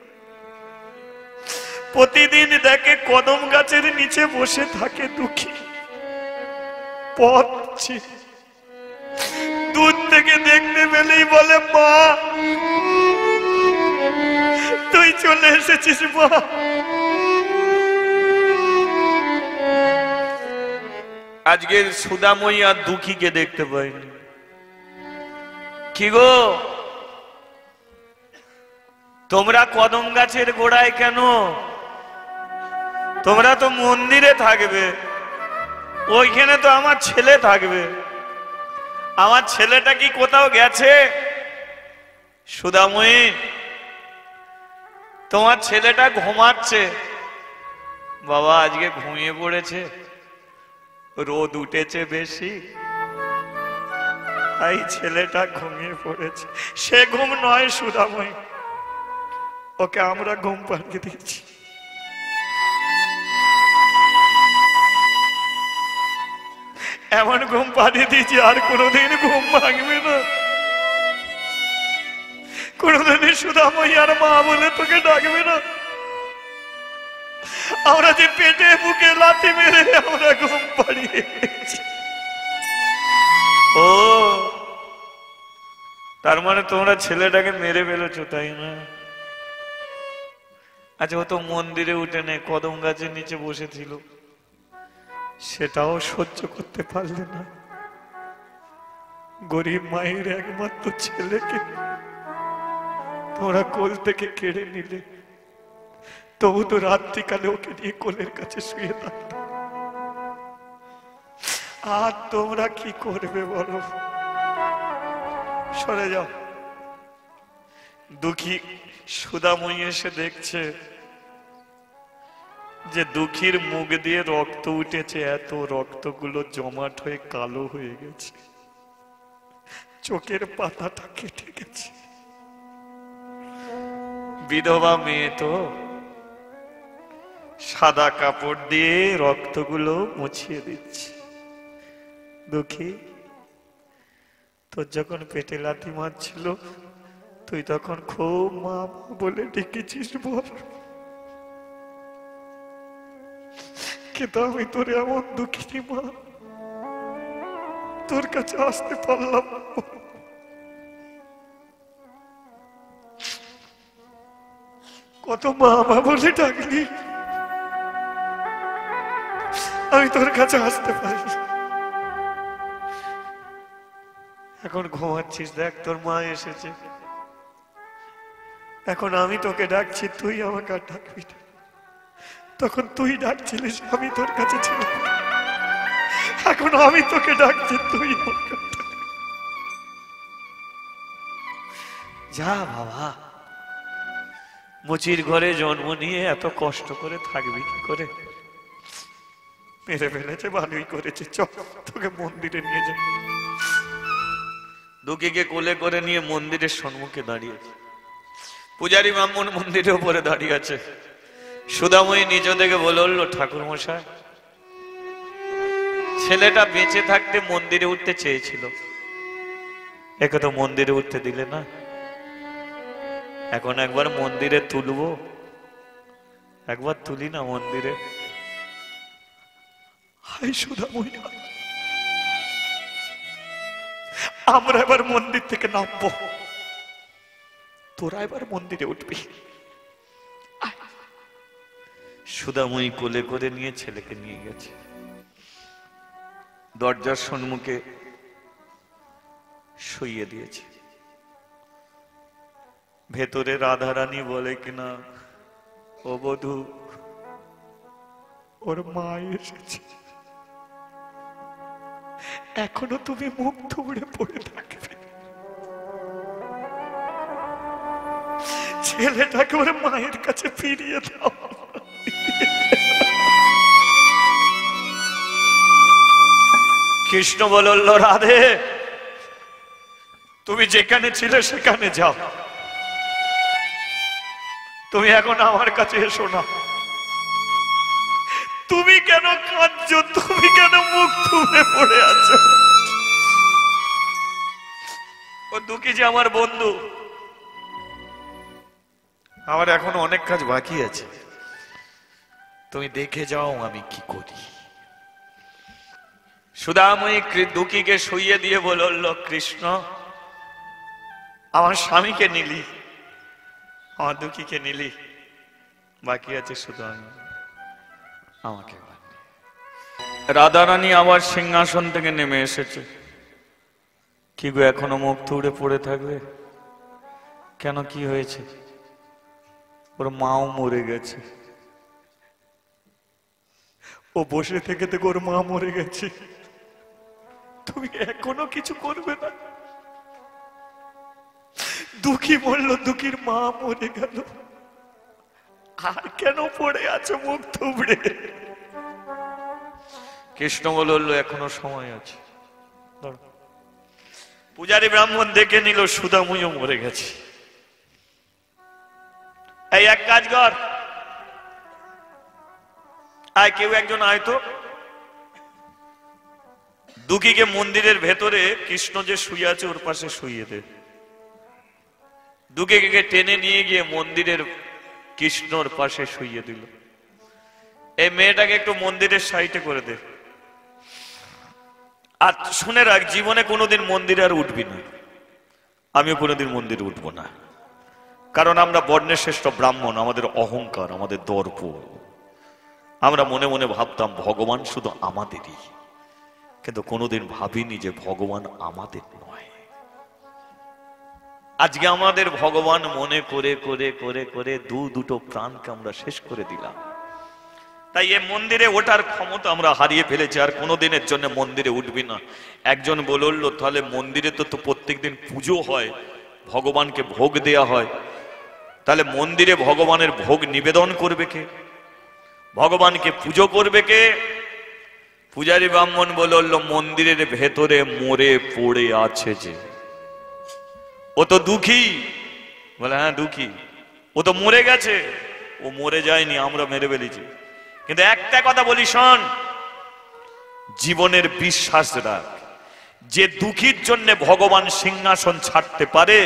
প্রতিদিন দেখে কদম গাছের নিচে বসে থাকে দুঃখী, পথ দূর থেকে দেখতে পেলেই বলে, মা তুই চলে এসেছিস মা। আজকের সুদাময়ী আর দুঃখীকে দেখতে পাইনি। কি গো, তোমরা কদম গাছের গোড়ায় কেন? তোমরা তো মন্দিরে থাকবে, ওইখানে তো আমার ছেলে থাকবে। আমার ছেলেটা কি কোথাও গেছে? সুদাময়ী, তোমার ছেলেটা ঘুমাচ্ছে। বাবা আজকে ঘুমিয়ে পড়েছে, রোদ উঠেছে বেশি, তাই ছেলেটা ঘুমিয়ে পড়েছে। সে ঘুম নয় সুদাময়ী, ওকে আমরা ঘুম পাড়িয়ে দিয়েছি। এমন ঘুম পাড়িয়ে দিয়েছি আর কোনোদিন ঘুম ভাঙবে না। কোনোদিন সুদাময়ী আর মা বলে তোকে ডাকবে না। আমরা যে পেটে বুকে লাথি মেরে আমরা ঘুম পাড়িয়ে দিয়েছি। ও, তার মানে তোমরা ছেলেটাকে মেরে ফেলেছো, তাই না? আচ্ছা, ও তো মন্দিরে উঠে নেই, কদম গাছের নিচে বসেছিল, সেটাও সহ্য করতে পারলে না। গরিব মায়ের একমাত্র ছেলেকে তোমরা কোল থেকে কেড়ে নিলে, তবু তো রাত্রিকালে ওকে নিয়ে কোলের কাছে শুয়ে থাকত। আর তোমরা কি করবে বলো? সরে যাও। দুঃখী সুদাময়ী এসে দেখছে যে দুঃখীর মুখ দিয়ে রক্ত উঠেছে, এত রক্তগুলো জমাট হয়ে কালো হয়ে গেছে, চোখের পাতাটা কেটে গেছে। বিধবা মেয়ে তো সাদা কাপড় দিয়ে রক্তগুলো মুছিয়ে দিচ্ছে। দুঃখী, তোর যখন পেটে লাথি মারছিল তুই তখন খুব মা বলে ডেকেছিস বল, কিন্তু আমি তোর এমন দুঃখিনী মা, তোর কাছে আসতে পারলাম। কত মা মা বলে ডাকলি, আমি তোর কাছে আসতে পারি। এখন ঘুমাচ্ছিস, দেখ তোর মা এসেছে। এখন আমি তোকে ডাকছি, তুই আমাকে আর ডাকবি না। তখন তুই ডাকছিলিস, আমি তোর কাছে ছিলাম। এখন আমি তোকে ডাকছি, তুই আমাকে ডাক। যা বাবা, মুচির ঘরে জন্ম নিয়ে এত কষ্ট করে থাকবি কি করে? মেরে ফেলেছে, ভালোই করেছে। চল তোকে মন্দিরে নিয়ে যা। দুঃখীকে কোলে করে নিয়ে মন্দিরের সম্মুখে দাঁড়িয়েছে। পূজারী ব্রাহ্মণ মন্দিরের উপরে দাঁড়িয়ে আছে। সুধাময়ী নিজ থেকে বলল, ঠাকুর মশাই, ছেলেটা বেঁচে থাকতে মন্দিরে উঠতে চেয়েছিল, একে তো মন্দিরে উঠতে দিলে না। এখন একবার মন্দিরে তুলবো, একবার তুলি না মন্দিরে। হাই সুধাময়ী, আমরা এবার মন্দির থেকে নামবো, তোরা এবার মন্দিরে উঠবি। সুধাময়ী কোলে করে নিয়ে ছেলেকে নিয়ে গেছে। দরজার সম্মুখে শুইয়ে দিয়েছে। ভেতরে রাধারানী বলে কিনা, ও বধূ, ওর মা এসেছে, এখনো তুমি মুখ থুবড়ে পড়ে থাকবে, ছেলেটাকে ওর মায়ের কাছে ফিরিয়ে দাও। কৃষ্ণ বলল, রাধে, তুমি যেখানে ছিলে সেখানে যাও, তুমি এখন আমার কাছে এসো না। তুমি কেন কাঁদছো? তুমি কেন মুখ থুবড়ে পড়ে আছো? ও দুঃখী যে আমার বন্ধু, আমার এখন অনেক কাজ বাকি আছে, তুমি দেখে যাও আমি কি করি। সুধাময়ী দুঃখীকে শুইয়ে দিয়ে বলল, কৃষ্ণ, আমার স্বামীকে নিলি, আমার দুঃখীকে নিলি, বাকি আছে শুধু আমি, আমাকে। রাধারানী আবার সিংহাসন থেকে নেমে এসেছে। কি গো, এখনো মুখ থুবড়ে পড়ে থাকবে কেন? কি হয়েছে? ওর মাও মরে গেছে। ও বসে থেকে থেকে ওর মা মরে গেছে, তুমি এখনো কিছু করবে না? দুঃখী বলল, দুঃখীর মা মরে গেল, আর কেন পড়ে আছো মুখ থুবড়ে? কৃষ্ণ বলল, এখনো সময় আছে। পূজারী ব্রাহ্মণ দেখে নিল সুধাময়ীও মরে গেছে। এই এক কাজ কর, আয়, কেউ একজন আয় তো, দুঃখীকে মন্দিরের ভেতরে কৃষ্ণ যে শুয়ে আছে ওর পাশে শুইয়ে দে। দুঃখীকে টেনে নিয়ে গিয়ে মন্দিরের কৃষ্ণর পাশে শুইয়ে দিল। এই মেয়েটাকে একটু মন্দিরের সাইডে করে দে। আর শুনে রাখ, জীবনে কোনোদিন মন্দিরে আর উঠবি না। আমিও কোনোদিন মন্দিরে উঠবো না, কারণ আমরা বর্ণের শ্রেষ্ঠ ব্রাহ্মণ, আমাদের অহংকার, আমাদের দর্প। আমরা মনে মনে ভাবতাম ভগবান শুধু আমাদেরই, কিন্তু কোনোদিন ভাবিনি যে ভগবান আমাদের নয়। আজকে আমাদের ভগবান মনে করে করে করে করে দুটো প্রাণকে আমরা শেষ করে দিলাম। তাই এই মন্দিরে ওঠার ক্ষমতা আমরা হারিয়ে ফেলেছি, আর কোনোদিনের জন্য মন্দিরে উঠবি না। একজন বলল, তাহলে মন্দিরে তো প্রত্যেকদিন পুজো হয়, ভগবানকে ভোগ দেয়া হয়, তাহলে মন্দিরে ভগবানের ভোগ নিবেদন করবে কে? ভগবানকে পুজো করবে কে? পূজারী ব্রাহ্মণ বলল, মন্দিরের ভেতরে মরে পড়ে আছে যে, ও তো দুঃখী। বলে, হ্যাঁ দুঃখী, ও তো মরে গেছে। ও মরে যায়নি, আমরা মেরে ফেলেছি। কিন্তু একটা কথা বলি, শোন, জীবনের বিশ্বাস রাখ, যে দুঃখীর জন্য ভগবান সিংহাসন ছাড়তে পারে,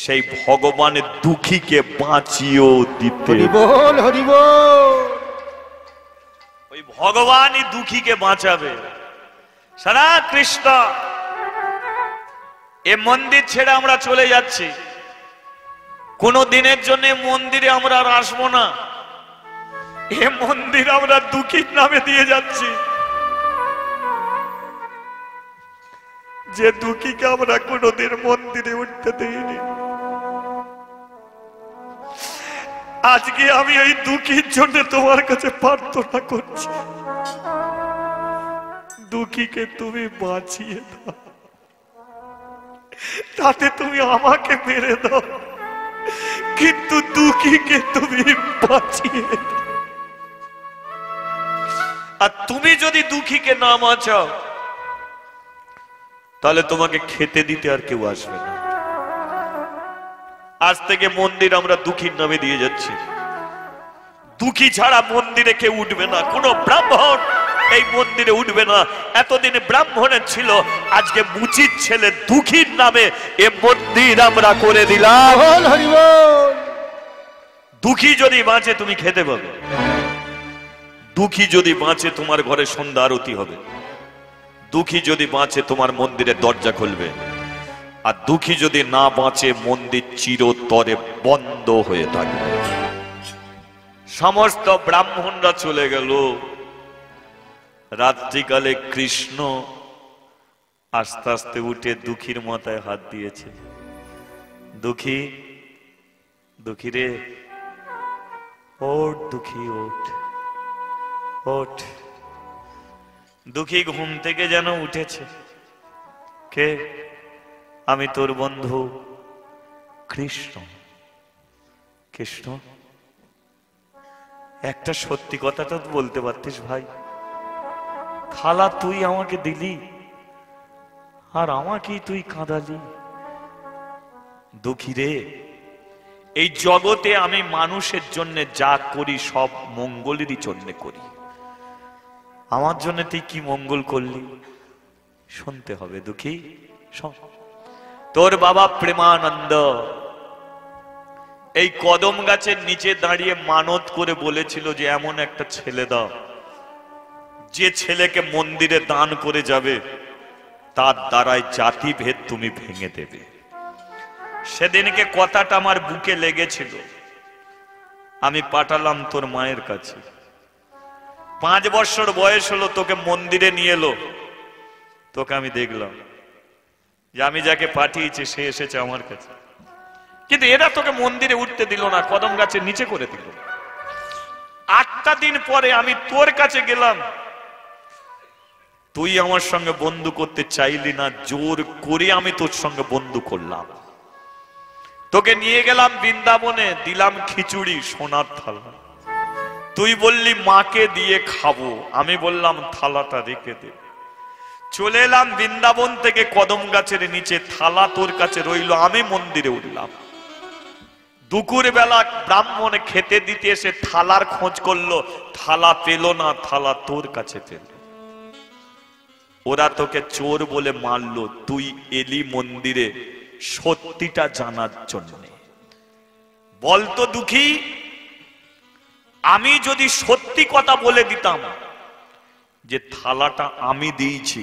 সেই ভগবানের দুঃখীকে বাঁচিয়েও দিতে। হরি বল, হরি বল। ওই ভগবানই দুঃখীকে বাঁচাবে। সারা কৃষ্ণ এ মন্দির ছেড়ে আমরা চলে যাচ্ছি, কোনো দিনের জন্য মন্দিরে আমরা আর আসবো না। এ মন্দির আমরা দুঃখীর নামে দিয়ে যাচ্ছি, যে দুঃখীকে আমরা কোনোদিন মন্দিরে উঠতে দিইনি। আজকে আমি এই দুঃখীর জন্য তোমার কাছে প্রার্থনা করছি, দুঃখীকে তুমি বাঁচিয়ে দাও, তাতে তুমি আমাকে মেরে দাও, কিন্তু দুঃখীকে তুমি বাঁচিয়ে দাও। আর তুমি যদি দুঃখীকে না বাঁচাও, তাহলে তোমাকে খেতে দিতে আর কেউ আসবে না। আজ থেকে মন্দির আমরা দুঃখীর নামে দিয়ে যাচ্ছি। দুঃখী ছাড়া মন্দিরে কেউ উঠবে না, কোনো ব্রাহ্মণ এই মন্দিরে উঠবে না। এতদিন ব্রাহ্মণের ছিল, আজকে মুচির ছেলে দুঃখীর নামে এ মন্দির আমরা করে দিলাম। দুঃখী যদি বাঁচে তুমি খেতে পাবে, দুঃখী যদি বাঁচে তোমার ঘরে সন্ধ্যা আরতি হবে, দুঃখী যদি বাঁচে তোমার মন্দিরের দরজা খুলবে, আর দুঃখী যদি না বাঁচে মন্দির চিরতরে বন্ধ হয়ে থাকবে। সমস্ত ব্রাহ্মণরা চলে গেল। রাত্রিকালে কৃষ্ণ আস্তে আস্তে উঠে দুঃখীর মাথায় হাত দিয়েছে। দুঃখী, দুঃখী রে, ওঠ দুঃখী, ওঠ ওঠ। দুঃখী ঘুম থেকে যেন উঠেছে। কে? আমি তোর বন্ধু কৃষ্ণ। কৃষ্ণ, একটা সত্যি কথাটা তো বলতে পারতিস ভাই, থালা তুই আমাকে দিলি আর আমাকেই তুই কাঁদালি। দুঃখী রে, এই জগতে আমি মানুষের জন্য যা করি সব মঙ্গলেরই জন্য করি, আমার জন্য তুই কি মঙ্গল করলি শুনতে হবে। দুঃখী শোন, তোর বাবা প্রেমানন্দ এই কদম গাছের নিচে দাঁড়িয়ে মানত করে বলেছিল যে এমন একটা ছেলে দাও, যে ছেলেকে মন্দিরে দান করে যাবে তার দ্বারাই জাতি ভেদ তুমি ভেঙে দেবে। সেদিনকে কথাটা আমার বুকে লেগেছিল। আমি পাঠালাম তোর মায়ের কাছে। 5 বছর বয়স হলো, তোকে মন্দিরে নিয়ে এলো, তোকে আমি দেখলাম যে আমি যাকে পাঠিয়েছি সে এসেছে আমার কাছে, কিন্তু এরা তোকে মন্দিরে উঠতে দিল না, কদম গাছের নিচে করে দিল। 8টা দিন পরে আমি তোর কাছে গেলাম, তুই আমার সঙ্গে বন্ধু করতে চাইলি না, জোর করে আমি তোর সঙ্গে বন্ধু করলাম। তোকে নিয়ে গেলাম বৃন্দাবনে, দিলাম খিচুড়ি সোনার থালা, তুই বললি মাকে দিয়ে খাবো, আমি বললাম থালাটা রেখে দে। চলে এলাম বৃন্দাবন থেকে কদম গাছের নিচে, থালা তোর কাছে রইল, আমি মন্দিরে উঠলাম। দুপুর বেলা ব্রাহ্মণ খেতে দিতে এসে থালার খোঁজ করলো, থালা পেল না, থালা তোর কাছে পেল। ওরা তোকে চোর বলে মারলো, তুই এলি মন্দিরে সত্যিটা জানার জন্য। বলতো দুঃখী, আমি যদি সত্যি কথা বলে দিতাম যে থালাটা আমি দিয়েছি,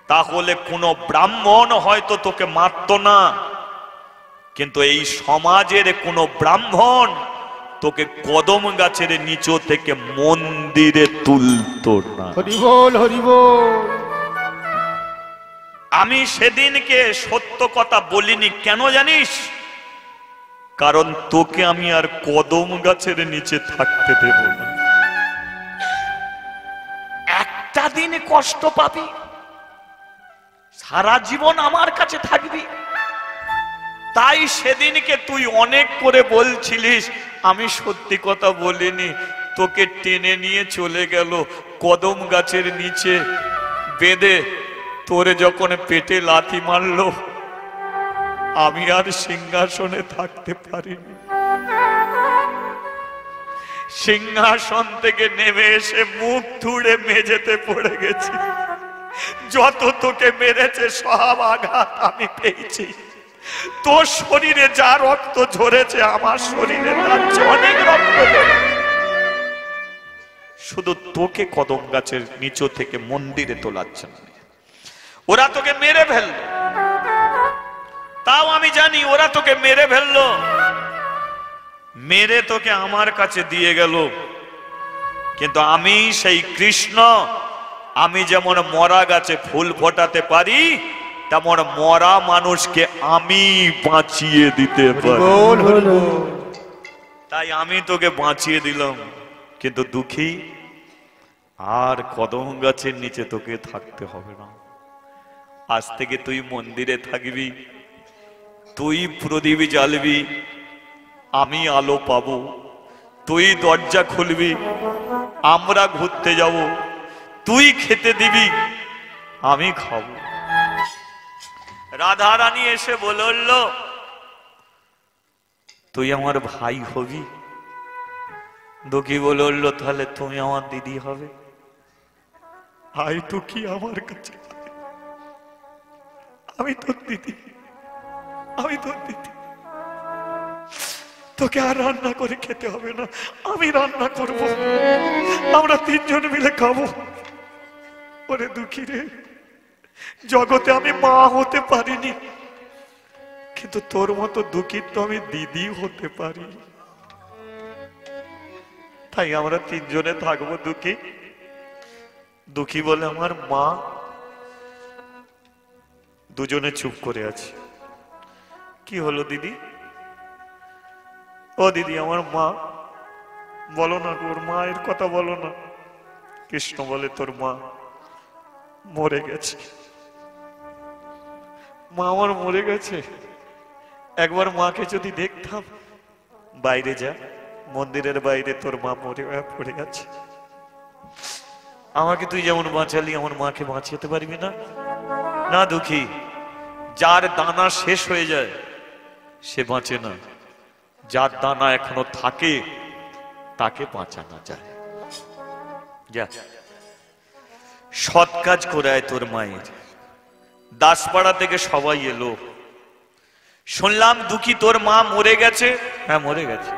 তাহলে কোনো ব্রাহ্মণ হয়তো তোকে মারত না, কিন্তু এই সমাজের কোনো ব্রাহ্মণ তোকে কদম গাছের নিচ থেকে মন্দিরে তুলতো না। হরি বল, হরি বল। আমি সেদিনকে সত্য কথা বলিনি, কেন জানিস? কারণ তোকে আমি আর কদম গাছের নিচে থাকতে দেব না। একটা দিন কষ্ট পাবি, সারা জীবন আমার কাছে থাকবি। তাই সেদিনকে তুই অনেক করে বলছিলিস আমি সত্যি কথা বলিনি, তোকে টেনে নিয়ে চলে গেল কদম গাছের নিচে বেঁধে। তোরে যখন পেটে লাথি মারলো, আমি আর সিংহাসনে থাকতে পারিনি। সিংহাসন থেকে নেমে এসে মুখ ধুড়ে মেঝেতে পড়ে গেছি। যত তোকে মেরেছে সব আঘাত আমি পেয়েছি। তোর শরীরে যা রক্ত ঝরেছে আমার শরীরে তার চেয়ে অনেক রক্ত ঝরেছে। শুধু তোকে কদম গাছের নিচু থেকে মন্দিরে তোলাচ্ছে না। ওরা তোকে মেরে ফেললো, তাও আমি জানি ওরা তোকে মেরে ফেললো, মেরে তোকে আমার কাছে দিয়ে গেল। কিন্তু আমি সেই কৃষ্ণ, আমি যেমন মরা গাছে ফুল ফোটাতে পারি, তেমন মরা মানুষকে আমি বাঁচিয়ে দিতে পারি। তাই আমি তোকে বাঁচিয়ে দিলাম। কিন্তু দুঃখী, আর কদম গাছের নিচে তোকে থাকতে হবে না। আজ থেকে তুই মন্দিরে থাকবি, তুই প্রদীপ জ্বালবি, আমি আলো পাবো, তুই দরজা খুলবি, আমরা ঘুরতে যাব, তুই খেতে দিবি, আমি খাবো। রাধা রানী এসে বলল, তুই আমার ভাই হবি? দুঃখী বলল, তাহলে তুমি আমার দিদি হবে। আই তো কি আমার কাছে, আমি তোর দিদি, আমি তোর দিদি। তোকে আর রান্না করে খেতে হবে না, আমি রান্না করব, আমরা তিনজন মিলে খাবো। ওরে দুঃখী রে, জগতে আমি মা হতে পারিনি, কিন্তু তোর মতো দুঃখীর তো আমি দিদি হতে পারি। তাই আমরা তিনজনে থাকবো। দুঃখী দুঃখী বলে, আমার মা। দুজনে চুপ করে আছে। কি হলো দিদি? ও দিদি, আমার মা। বলো না, ওর মায়ের কথা বলো না। কৃষ্ণ বলে, তোর মা মরে গেছে। মা আমার মরে গেছে। একবার মাকে যদি দেখতাম। বাইরে যা, মন্দিরের বাইরে তোর মা মরে পড়ে গেছে। আমাকে তুই যেমন বাঁচালি, আমার মাকে বাঁচাতে পারবি না? না দুঃখী, যার দানা শেষ হয়ে যায় সে বাঁচে না, যার দানা এখনো থাকে তাকে বাঁচানো যায়। যা, সৎ কাজ করে আয় তোর মায়ের। দাসপাড়া থেকে সবাই এলো, শুনলাম দুঃখী তোর মা মরে গেছে। হ্যাঁ মরে গেছে।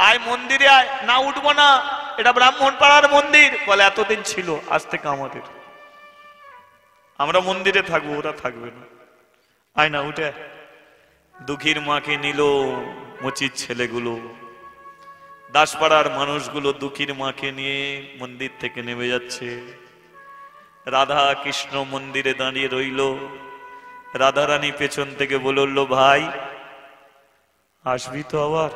আয় মন্দিরে আয়। না উঠবো না, এটা ব্রাহ্মণ পাড়ার মন্দির। বলে এতদিন ছিল, আজ থেকে আমাদের, আমরা মন্দিরে থাকবো, ওরা থাকবে না। আয় না, উঠে। দুঃখীর মাকে নিল মুচির ছেলেগুলো, দাসপাড়ার মানুষগুলো দুঃখীর মাকে নিয়ে মন্দির থেকে নেমে যাচ্ছে। রাধা কৃষ্ণ মন্দিরে দাঁড়িয়ে রইল। রাধা রানী পেছন থেকে বলল, ভাই আসবি তো আবার?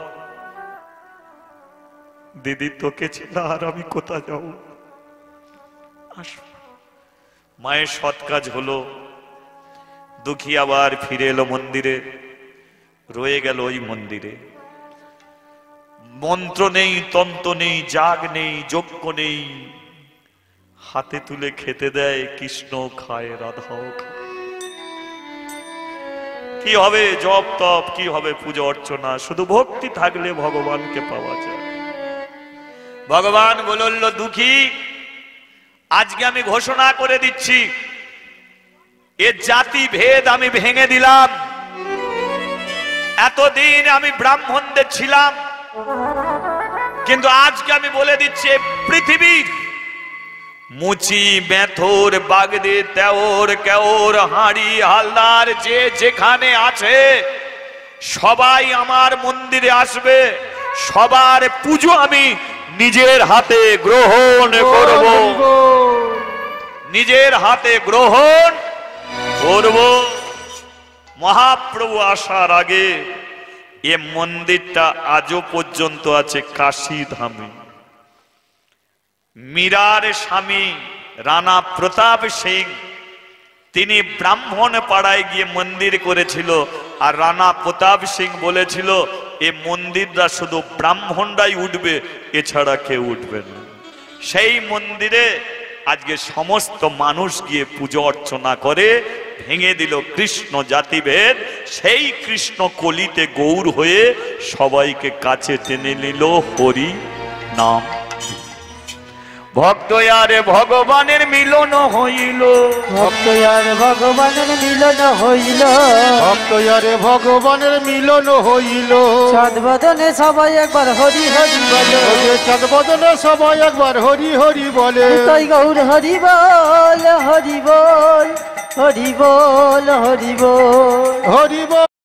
দিদি তোকে ছেড়ে আর আমি কোথায় যাব? আসব। মায়ের সৎ কাজ হলো। দুঃখী আবার ফিরে এলো মন্দিরে, রয়ে গেল ওই মন্দিরে। মন্ত্র নেই, তন্ত্র নেই, যাগ নেই, যজ্ঞ নেই। হাতে তুলে খেতে দেয়, কৃষ্ণ খায়, রাধাও খায়। কি হবে জপ তপ, কি হবে পূজা অর্চনা? শুধু ভক্তি থাকলে ভগবানকে পাওয়া যায়। ভগবান বলল, দুঃখী আজকে আমি ঘোষণা করে দিচ্ছি, এর জাতি ভেদ আমি ভেঙে দিলাম। এতদিন আমি ব্রাহ্মণদের ছিলাম, কিন্তু আজকে আমি বলে দিচ্ছি, পৃথিবীর মুচি, মেথর, বাগদে, তেওর, কেওর, হাঁড়ি, হালদার যে যেখানে আছে সবাই আমার মন্দিরে আসবে। সবার পুজো আমি নিজের হাতে গ্রহণ করব, নিজের হাতে গ্রহণ করব। মহাপ্রভু আসার আগে এ মন্দিরটা আজও পর্যন্ত আছে কাশী ধামে। মীরার স্বামী রানা প্রতাপ সিং, তিনি ব্রাহ্মণ পাড়ায় গিয়ে মন্দির করেছিল। আর রানা প্রতাপ সিং বলেছিল, এ মন্দিরটা শুধু ব্রাহ্মণরাই উঠবে, এছাড়া কেউ উঠবে না। সেই মন্দিরে আজকে সমস্ত মানুষ গিয়ে পুজো অর্চনা করে। ভেঙে দিল কৃষ্ণ জাতিভেদ। সেই কৃষ্ণ কলিতে গৌর হয়ে সবাইকে কাছে টেনে নিল হরি নাম। ভক্ত আর ভগবানের মিলন হইল, ভক্ত আর ভগবানের মিলন হইল, ভক্ত আরে ভগবানের মিলন হইল। চাঁদ বদনে সবাই একবার হরি হরি বলে, ওরে চাঁদ বদনে সবাই একবার হরি হরি বলে। তাই গৌর হরি বল হরি বল হরি বল হরি বল হরি বল।